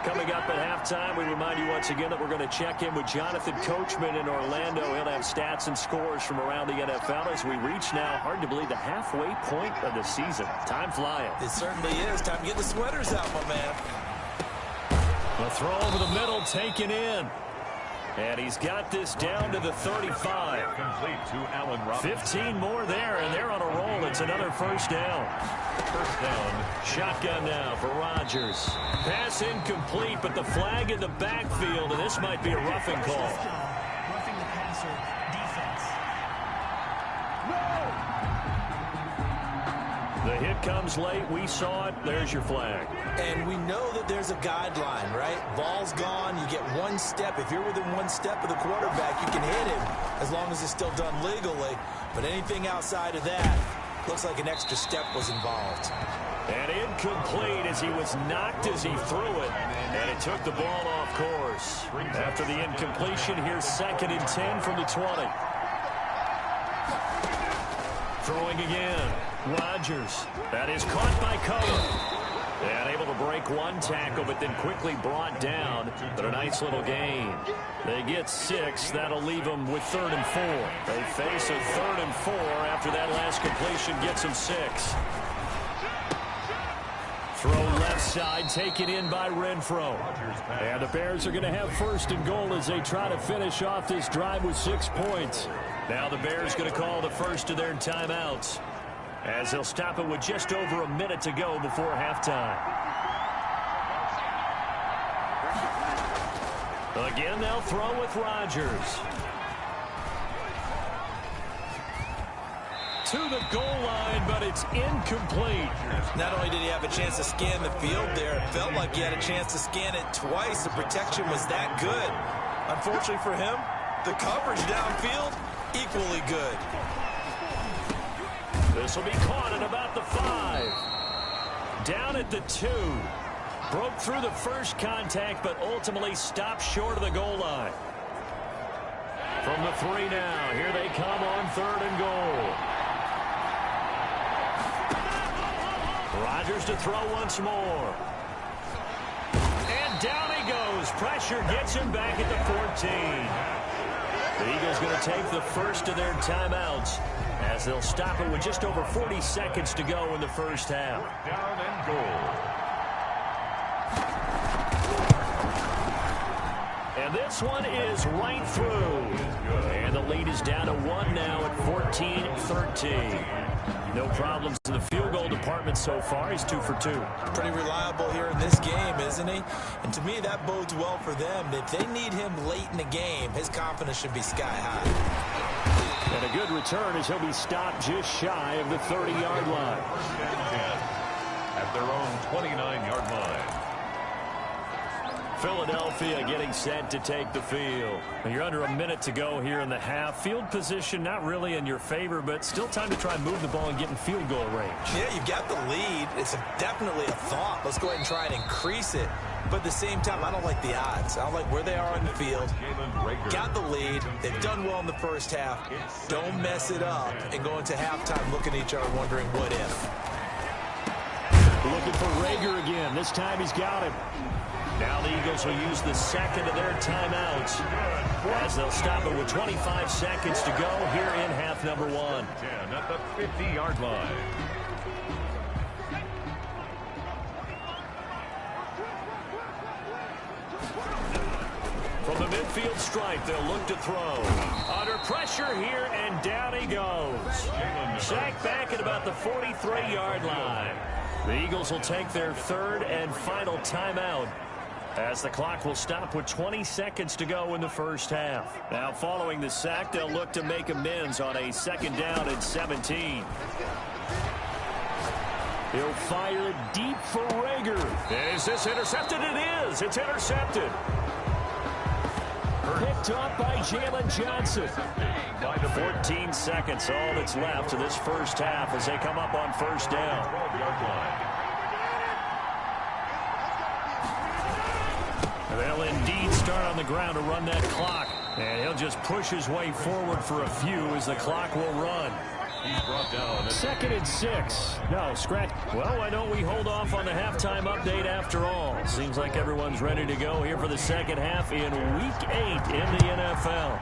S1: Coming up at halftime, we remind you once again that we're going to check in with Jonathan Coachman in Orlando. He'll have stats and scores from around the NFL as we reach now, hard to believe, the halfway point of the season. Time flying.
S2: It certainly is. Time to get the sweaters out, my man.
S1: A throw over the middle, taken in. And he's got this down to the 35.
S4: Complete to Allen Robinson.
S1: 15 more there, and they're on a roll. It's another 1st down.
S4: 1st down.
S1: Shotgun now for Rodgers. Pass incomplete, but the flag in the backfield, and this might be a roughing call.
S5: Roughing the passer defense.
S1: The hit comes late. We saw it. There's your flag.
S2: And we know that there's a guideline, right? Ball's gone. You get one step. If you're within one step of the quarterback, you can hit him as long as it's still done legally. But anything outside of that, looks like an extra step was involved.
S1: And incomplete as he was knocked as he threw it. And it took the ball off course. After the incompletion, here's 2nd and 10 from the 20. Throwing again. Rodgers. That is caught by Cohen. And able to break one tackle, but then quickly brought down. But a nice little gain. They get 6. That'll leave them with 3rd and 4. They face a 3rd and 4 after that last completion gets them 6. Throw left side, taken in by Renfro. And the Bears are going to have 1st and goal as they try to finish off this drive with 6 points. Now the Bears going to call the first of their timeouts, as they'll stop it with just over a minute to go before halftime. Again, they'll throw with Rodgers. To the goal line, but it's incomplete.
S2: Not only did he have a chance to scan the field there, it felt like he had a chance to scan it twice. The protection was that good. Unfortunately for him, the coverage downfield, equally good.
S1: This will be caught at about the 5. Down at the 2. Broke through the first contact, but ultimately stopped short of the goal line. From the 3 now, here they come on 3rd and goal. Rodgers to throw once more. And down he goes. Pressure gets him back at the 14. The Eagles going to take the first of their timeouts, as they'll stop it with just over 40 seconds to go in the first half.
S4: Down and goal.
S1: And this one is right through. And the lead is down to 1 now at 14-13. No problems in the field goal department so far. He's 2 for 2.
S2: Pretty reliable here in this game, isn't he? And to me, that bodes well for them. If they need him late in the game, his confidence should be sky high.
S1: And a good return as he'll be stopped just shy of the 30-yard line.
S4: 1st and 10 at their own 29-yard line.
S1: Philadelphia getting set to take the field. You're under a minute to go here in the half. Field position not really in your favor, but still time to try and move the ball and get in field goal range.
S2: Yeah, you've got the lead. It's definitely a thought. Let's go ahead and try and increase it. But at the same time, I don't like the odds. I don't like where they are on the field. Got the lead. They've done well in the first half. Don't mess it up and go into halftime looking at each other wondering what if.
S1: Looking for Rager again. This time he's got him. Now the Eagles will use the 2nd of their timeouts, as they'll stop it with 25 seconds to go here in half number 1.
S4: 10 at the 50-yard line.
S1: From the midfield stripe, they'll look to throw. Under pressure here, and down he goes. Sacked back at about the 43-yard line. The Eagles will take their 3rd and final timeout, as the clock will stop with 20 seconds to go in the first half. Now, following the sack, they'll look to make amends on a 2nd down and 17. He'll fire it deep for Rager. Is this intercepted? It is. It's intercepted. Picked up by Jalen Johnson. 14 seconds, all that's left of this first half as they come up on 1st down.
S4: 12-yard line.
S1: They'll indeed start on the ground to run that clock. And he'll just push his way forward for a few as the clock will run.
S4: He's brought down.
S1: 2nd and 6. No, scratch. Well, why don't we hold off on the halftime update after all? Seems like everyone's ready to go here for the second half in Week 8 in the NFL.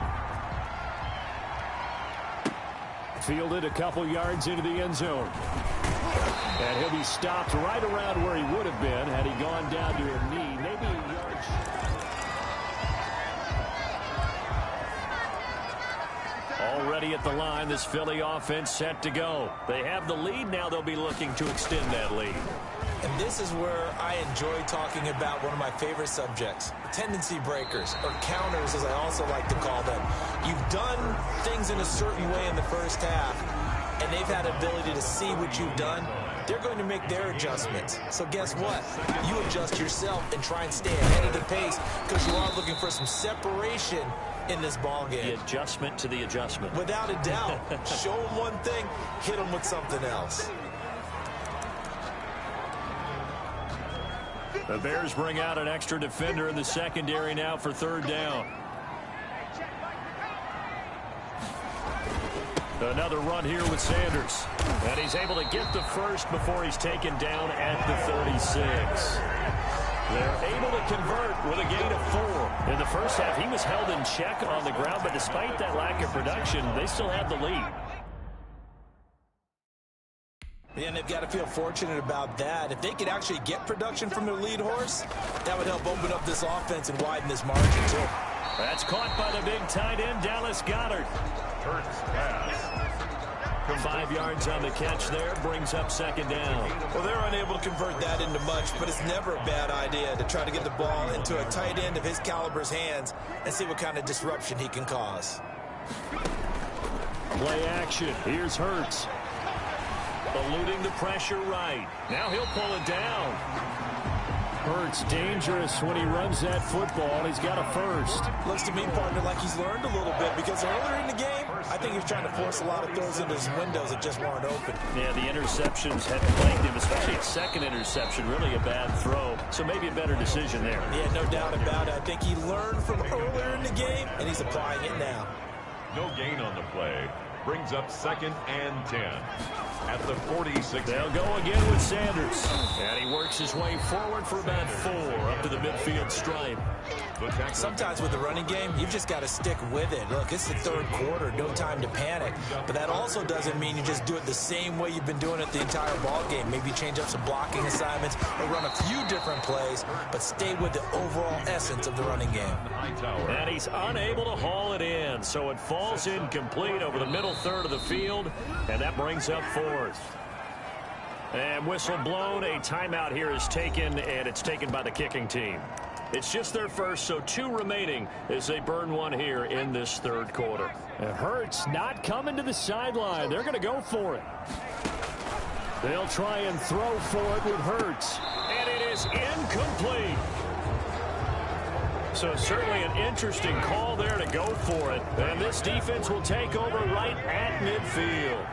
S1: Fielded a couple yards into the end zone. And he'll be stopped right around where he would have been had he gone down to a knee. Maybe a yard. Already at the line, this Philly offense set to go. They have the lead. Now they'll be looking to extend that lead.
S2: And this is where I enjoy talking about one of my favorite subjects, tendency breakers, or counters as I also like to call them. You've done things in a certain way in the first half, and they've had ability to see what you've done. They're going to make their adjustments. So guess what? You adjust yourself and try and stay ahead of the pace because you are looking for some separation in this ball game.
S1: The adjustment to the adjustment.
S2: Without a doubt. Show them one thing, hit them with something else.
S1: The Bears bring out an extra defender in the secondary now for third down. Another run here with Sanders. And he's able to get the first before he's taken down at the 36. They're able to convert with a gain of 4. In the first half, he was held in check on the ground, but despite that lack of production, they still have the lead.
S2: And they've got to feel fortunate about that. If they could actually get production from their lead horse, that would help open up this offense and widen this margin, too.
S1: That's caught by the big tight end, Dallas Goedert.
S4: Hurts pass.
S1: 5 yards on the catch there, brings up second down.
S2: Well, they're unable to convert that into much, but it's never a bad idea to try to get the ball into a tight end of his caliber's hands and see what kind of disruption he can cause.
S1: Play action. Here's Hurts. Eluding the pressure right. Now he'll pull it down. Hurts dangerous when he runs that football. He's got a first.
S2: Looks to me, partner, like he's learned a little bit because earlier in the game, I think he was trying to force a lot of throws into his windows that just weren't open.
S1: Yeah, the interceptions have plagued him, especially a second interception. Really a bad throw. So maybe a better decision there.
S2: Yeah, no doubt about it. I think he learned from earlier in the game, and he's applying it now.
S4: No gain on the play. Brings up 2nd and 10. At the 46.
S1: They'll go again with Sanders. And he works his way forward for about 4 up to the midfield stripe.
S2: Sometimes with the running game, you've just got to stick with it. Look, it's the third quarter, no time to panic. But that also doesn't mean you just do it the same way you've been doing it the entire ball game. Maybe change up some blocking assignments or run a few different plays, but stay with the overall essence of the running game.
S1: And he's unable to haul it in, so it falls incomplete over the middle third of the field, and that brings up 4th. And whistle blown. A timeout here is taken, and it's taken by the kicking team. It's just their first, so 2 remaining as they burn 1 here in this third quarter. And Hurts not coming to the sideline. They're going to go for it. They'll try and throw for it with Hurts. And it is incomplete. So certainly an interesting call there to go for it. And this defense will take over right at midfield.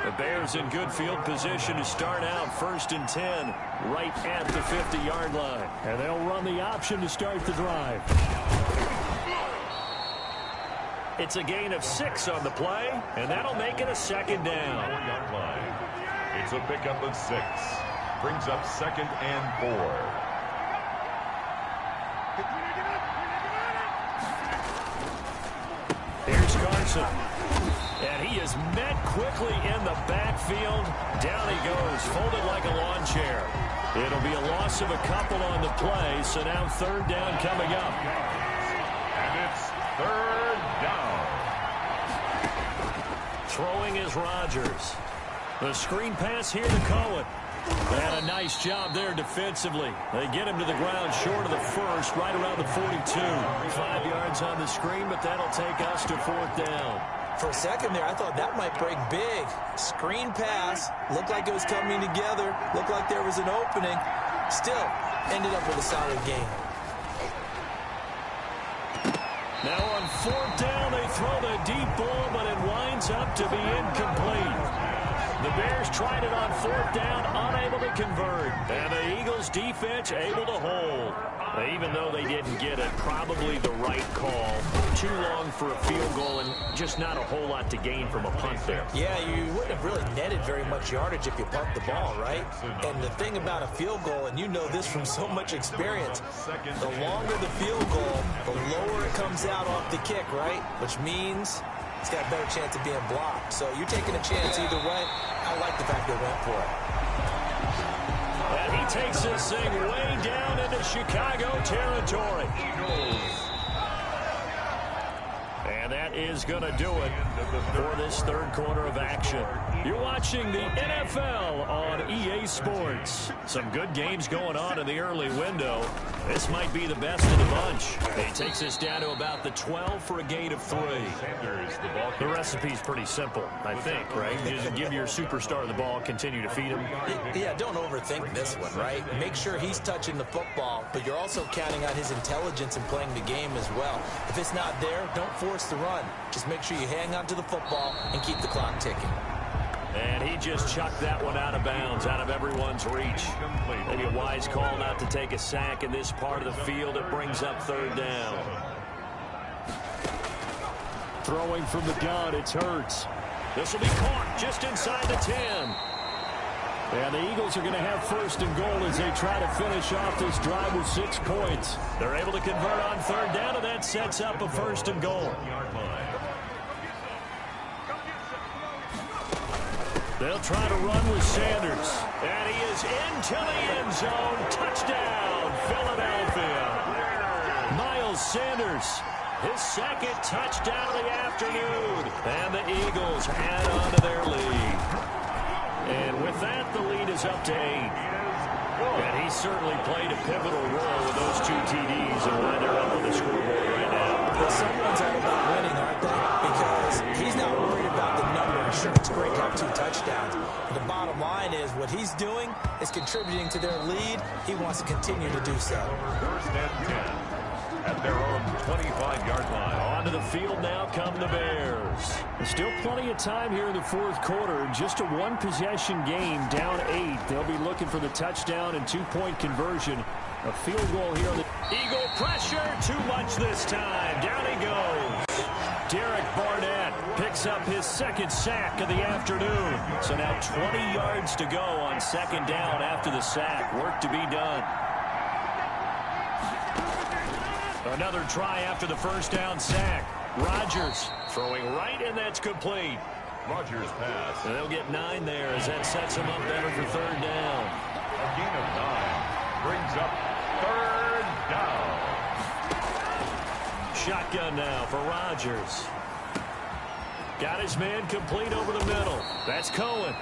S1: The Bears in good field position to start out 1st and 10 right at the 50-yard line. And they'll run the option to start the drive. It's a gain of 6 on the play, and that'll make it a 2nd down.
S4: 4-yard line. It's a pickup of 6. Brings up 2nd and 4.
S1: Here's Carson. And he is met quickly in the backfield. Down he goes, folded like a lawn chair. It'll be a loss of a couple on the play, so now 3rd down coming up.
S4: And it's 3rd down.
S1: Throwing is Rodgers. The screen pass here to Cohen. And a nice job there defensively. They get him to the ground short of the first, right around the 42. 5 yards on the screen, but that'll take us to 4th down.
S2: For a second there, I thought that might break big. Screen pass. Looked like it was coming together. Looked like there was an opening. Still, ended up with a solid game.
S1: Now on 4th down, they throw the deep ball, but it winds up to be incomplete. The Bears tried it on 4th down, unable to convert. And the Eagles defense able to hold. Even though they didn't get it, probably the right call. Too long for a field goal and just not a whole lot to gain from a punt there.
S2: Yeah, you wouldn't have really netted very much yardage if you punt the ball, right? And the thing about a field goal, and you know this from so much experience, the longer the field goal, the lower it comes out off the kick, right? Which means it's got a better chance of being blocked. So you're taking a chance either way. I like the fact they went for it.
S1: And he takes this thing way down into Chicago territory. And that that is going to do it for this third quarter of action. You're watching the NFL on EA Sports. Some good games going on in the early window. This might be the best of the bunch. It takes us down to about the 12 for a gain of 3. The recipe's pretty simple, I think, right? Just give your superstar the ball, continue to feed him.
S2: Yeah, don't overthink this one, right? Make sure he's touching the football, but you're also counting on his intelligence in playing the game as well. If it's not there, don't force the run. Just make sure you hang on to the football and keep the clock ticking.
S1: And he just chucked that one out of bounds, out of everyone's reach. Maybe a wise call not to take a sack in this part of the field. It brings up third down. Throwing from the gun, it's Hurts. This will be caught just inside the 10. And the Eagles are going to have first and goal as they try to finish off this drive with 6 points. They're able to convert on third down, and that sets up a first and goal. They'll try to run with Sanders. And he is into the end zone. Touchdown, Philadelphia. Miles Sanders, his second touchdown of the afternoon. And the Eagles add on to their lead. And with that, the lead is up to 8. And he certainly played a pivotal role with those 2 TDs and why they're up on the scoreboard right now.
S2: Well, someone's all about winning, aren't they? Because he's not worried about the number. Sure, it's great to have 2 touchdowns. But the bottom line is what he's doing is contributing to their lead. He wants to continue to do so.
S4: First and 10 at their own 25-yard line.
S1: Onto the field now come the Bears. There's still plenty of time here in the fourth quarter. Just a one-possession game, down 8. They'll be looking for the touchdown and 2-point conversion. A field goal here on the Eagle pressure. Too much this time. Down he goes. Derek Barnett picks up his second sack of the afternoon. So now 20 yards to go on second down after the sack. Work to be done. Another try after the first down sack. Rodgers throwing right, and that's complete.
S4: Rodgers pass.
S1: And they'll get 9 there as that sets them up better for third down.
S4: A gain of 9 brings up third down.
S1: Shotgun now for Rodgers. Got his man complete over the middle. That's Cohen.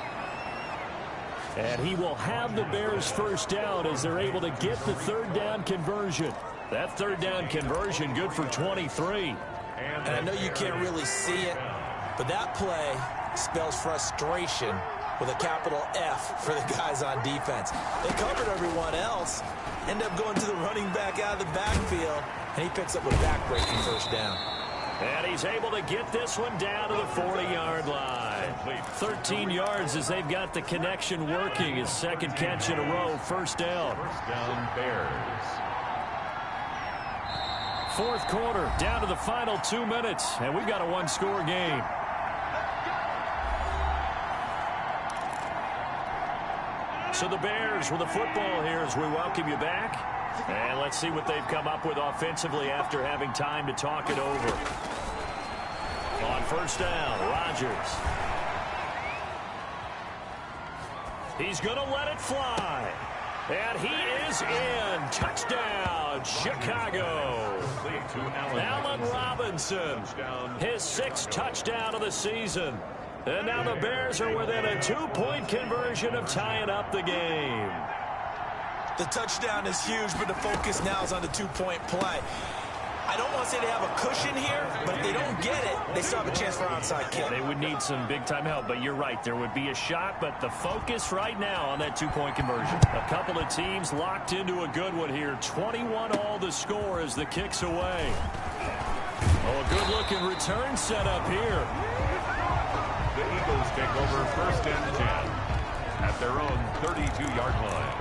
S1: And he will have the Bears first down as they're able to get the third down conversion. That third down conversion good for 23.
S2: And I know you can't really see it, but that play spells frustration with a capital F for the guys on defense. They covered everyone else, end up going to the running back out of the backfield, and he picks up a back-breaking first down.
S1: And he's able to get this one down to the 40-yard line. 13 yards as they've got the connection working. His second catch in a row, first down.
S4: First down, Bears.
S1: Fourth quarter, down to the final 2 minutes, and we've got a one-score game. So the Bears with the football here as we welcome you back. And let's see what they've come up with offensively after having time to talk it over. On first down, Rodgers. He's going to let it fly. And he is in. Touchdown, Chicago. Allen Robinson, his 6th touchdown of the season. And now the Bears are within a 2-point conversion of tying up the game.
S2: The touchdown is huge, but the focus now is on the 2-point play. I don't want to say they have a cushion here, but if they don't get it, they still have a chance for onside kick.
S1: They would need some big-time help, but you're right. There would be a shot, but the focus right now on that 2-point conversion. A couple of teams locked into a good one here. 21-all the score as the kick's away. Oh, a good-looking return set up here.
S4: The Eagles take over first and 10 at their own 32-yard line.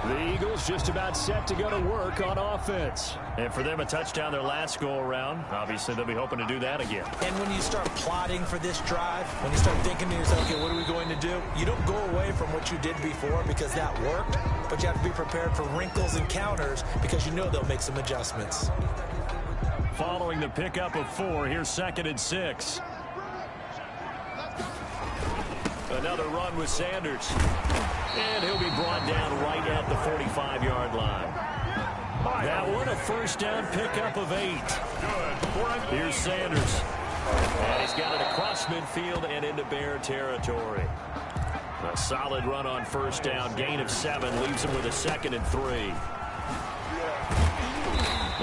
S1: The Eagles just about set to go to work on offense. And for them, a touchdown their last go-around. Obviously, they'll be hoping to do that again.
S2: And when you start plotting for this drive, when you start thinking to yourself, okay, what are we going to do? You don't go away from what you did before because that worked, but you have to be prepared for wrinkles and counters because you know they'll make some adjustments.
S1: Following the pickup of 4, here's 2nd and 6. Another run with Sanders. And he'll be brought down right at the 45-yard line. That one a first down pickup of 8. Here's Sanders. And he's got it across midfield and into Bear territory. A solid run on first down. Gain of 7 leaves him with a 2nd and 3.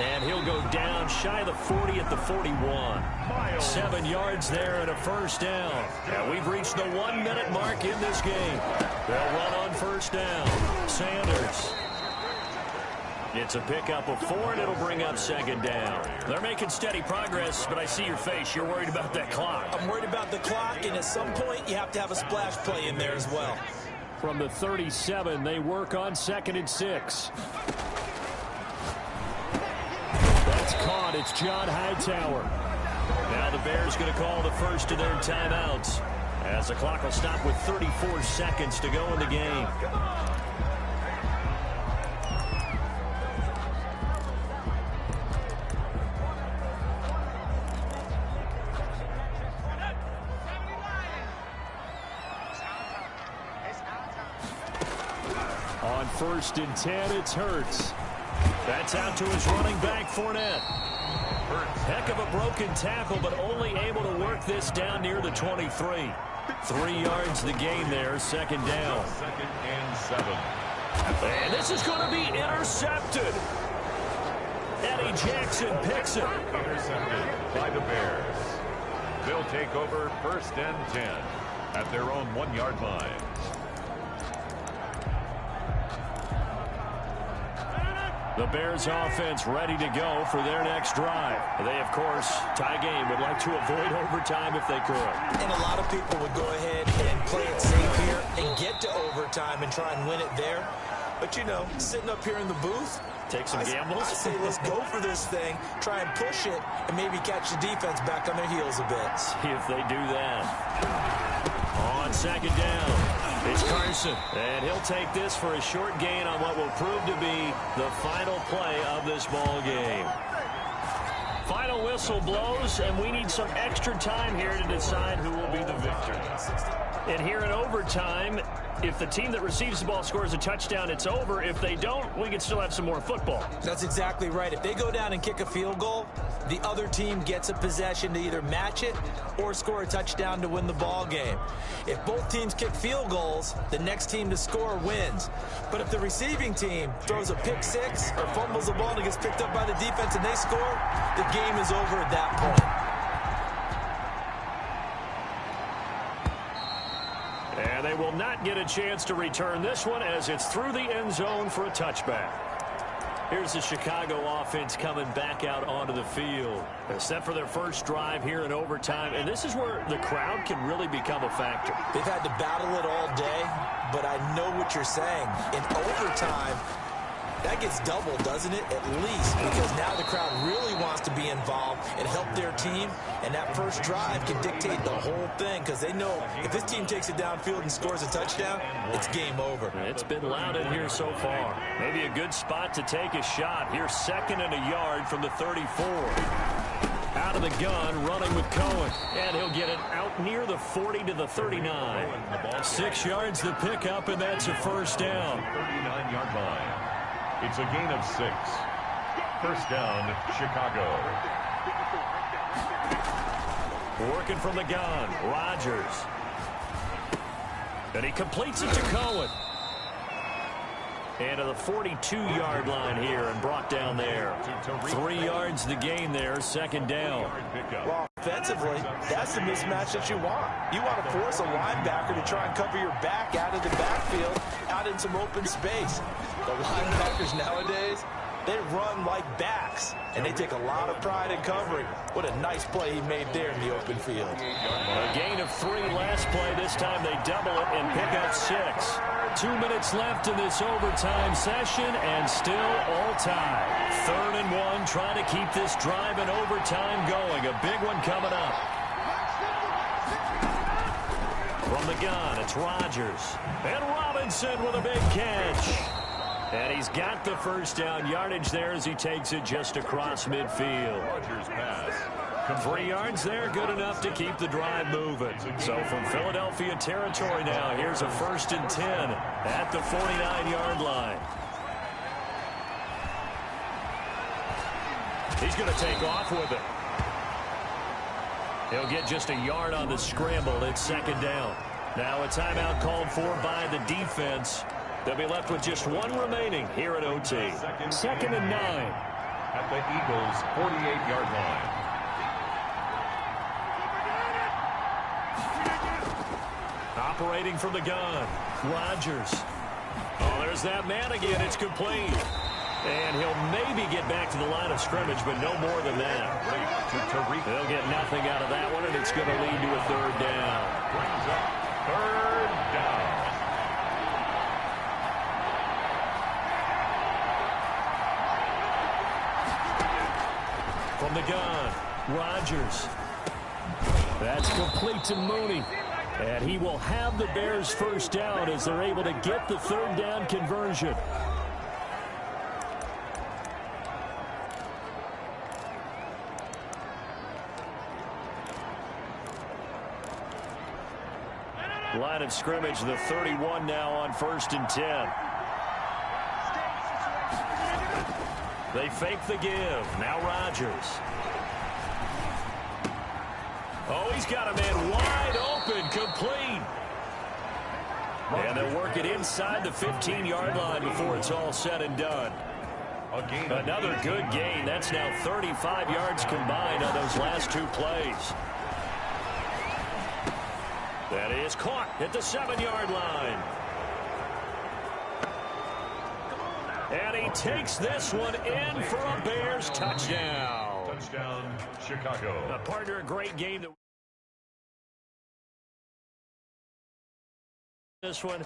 S1: And he'll go down shy of the 40 at the 41. 7 yards there and a first down. And we've reached the 1-minute mark in this game. They'll run on first down. Sanders. It's a pickup of 4, and it'll bring up 2nd down. They're making steady progress, but I see your face. You're worried about that clock.
S2: I'm worried about the clock, and at some point, you have to have a splash play in there as well.
S1: From the 37, they work on 2nd and 6. That's caught. It's John Hightower. Now the Bears going to call the first of their timeouts, as the clock will stop with 34 seconds to go in the game. On 1st and 10, it's Hurts. That's out to his running back, Fournette. Heck of a broken tackle, but only able to work this down near the 23. 3 yards the gain there, 2nd down.
S4: 2nd and 7.
S1: And this is going to be intercepted. Eddie Jackson picks it.
S4: Intercepted by the Bears. They'll take over 1st and 10 at their own 1-yard line.
S1: The Bears offense ready to go for their next drive. They, of course, tie game, would like to avoid overtime if they could.
S2: And a lot of people would go ahead and play it safe here and get to overtime and try and win it there. But, you know, sitting up here in the booth,
S1: take some gambles.
S2: I say let's go for this thing, try and push it, and maybe catch the defense back on their heels a bit.
S1: See if they do that. On 2nd down. It's Carson, and he'll take this for a short gain on what will prove to be the final play of this ball game. Final whistle blows, and we need some extra time here to decide who will be the victor. And here in overtime, if the team that receives the ball scores a touchdown, it's over. If they don't, we can still have some more football.
S2: That's exactly right. If they go down and kick a field goal, the other team gets a possession to either match it or score a touchdown to win the ball game. If both teams kick field goals, the next team to score wins. But if the receiving team throws a pick 6 or fumbles the ball and it gets picked up by the defense and they score, the game is over at that point.
S1: And they will not get a chance to return this one as it's through the end zone for a touchback. Here's the Chicago offense coming back out onto the field. They're set for their first drive here in overtime, and this is where the crowd can really become a factor.
S2: They've had to battle it all day, but I know what you're saying. In overtime, that gets doubled, doesn't it? At least, because now the crowd really wants to be involved and help their team, and that first drive can dictate the whole thing because they know if this team takes it downfield and scores a touchdown, it's game over.
S1: It's been loud in here so far. Maybe a good spot to take a shot. Here's 2nd and a yard from the 34. Out of the gun, running with Cohen. And he'll get it out near the 40 to the 39. 6 yards the pickup, and that's a first down.
S4: 39-yard line. It's a gain of 6. First down, Chicago.
S1: Working from the gun, Rodgers. And he completes it to Cohen. And to the 42-yard line here and brought down there. 3 yards the gain there, 2nd down.
S2: Well, offensively, that's the mismatch that you want. You want to force a linebacker to try and cover your back out of the backfield, out in some open space. The linebackers nowadays, they run like backs, and they take a lot of pride in covering. What a nice play he made there in the open field.
S1: A gain of 3 last play. This time they double it and pick up 6. 2 minutes left in this overtime session, and still all tied. 3rd and 1, trying to keep this drive in overtime going. A big one coming up. From the gun, it's Rodgers. And Robinson with a big catch. And he's got the first down yardage there as he takes it just across midfield.
S4: Rodgers pass.
S1: 3 yards there, good enough to keep the drive moving. So from Philadelphia territory now, here's a 1st and 10 at the 49-yard line. He's going to take off with it. He'll get just a yard on the scramble. It's second down. Now a timeout called for by the defense. They'll be left with just one remaining here at OT. Second and 9.
S4: At the Eagles' 48-yard line.
S1: Operating from the gun, Rodgers. Oh, there's that man again. It's complete. And he'll maybe get back to the line of scrimmage, but no more than that. They'll get nothing out of that one, and it's going to lead to a third down.
S4: Brings up third down.
S1: From the gun, Rodgers. That's complete to Mooney. And he will have the Bears first down as they're able to get the third down conversion. Line of scrimmage, the 31 now on 1st and 10. They fake the give. Now Rodgers. Oh, he's got a man wide open, complete. And they'll work it inside the 15-yard line before it's all said and done. Another good gain. That's now 35 yards combined on those last two plays. That is caught at the 7-yard line. And he takes this one in for a Bears touchdown.
S4: Touchdown, Chicago.
S1: A partner, a great game. This one,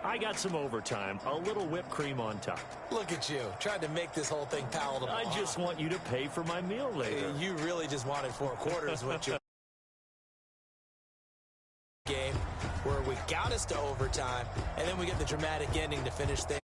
S1: I got some overtime, a little whipped cream on top.
S2: Look at you, trying to make this whole thing palatable.
S1: I just want you to pay for my meal later.
S2: You really just wanted 4 quarters, what you game where we got us to overtime, and then we get the dramatic ending to finish things.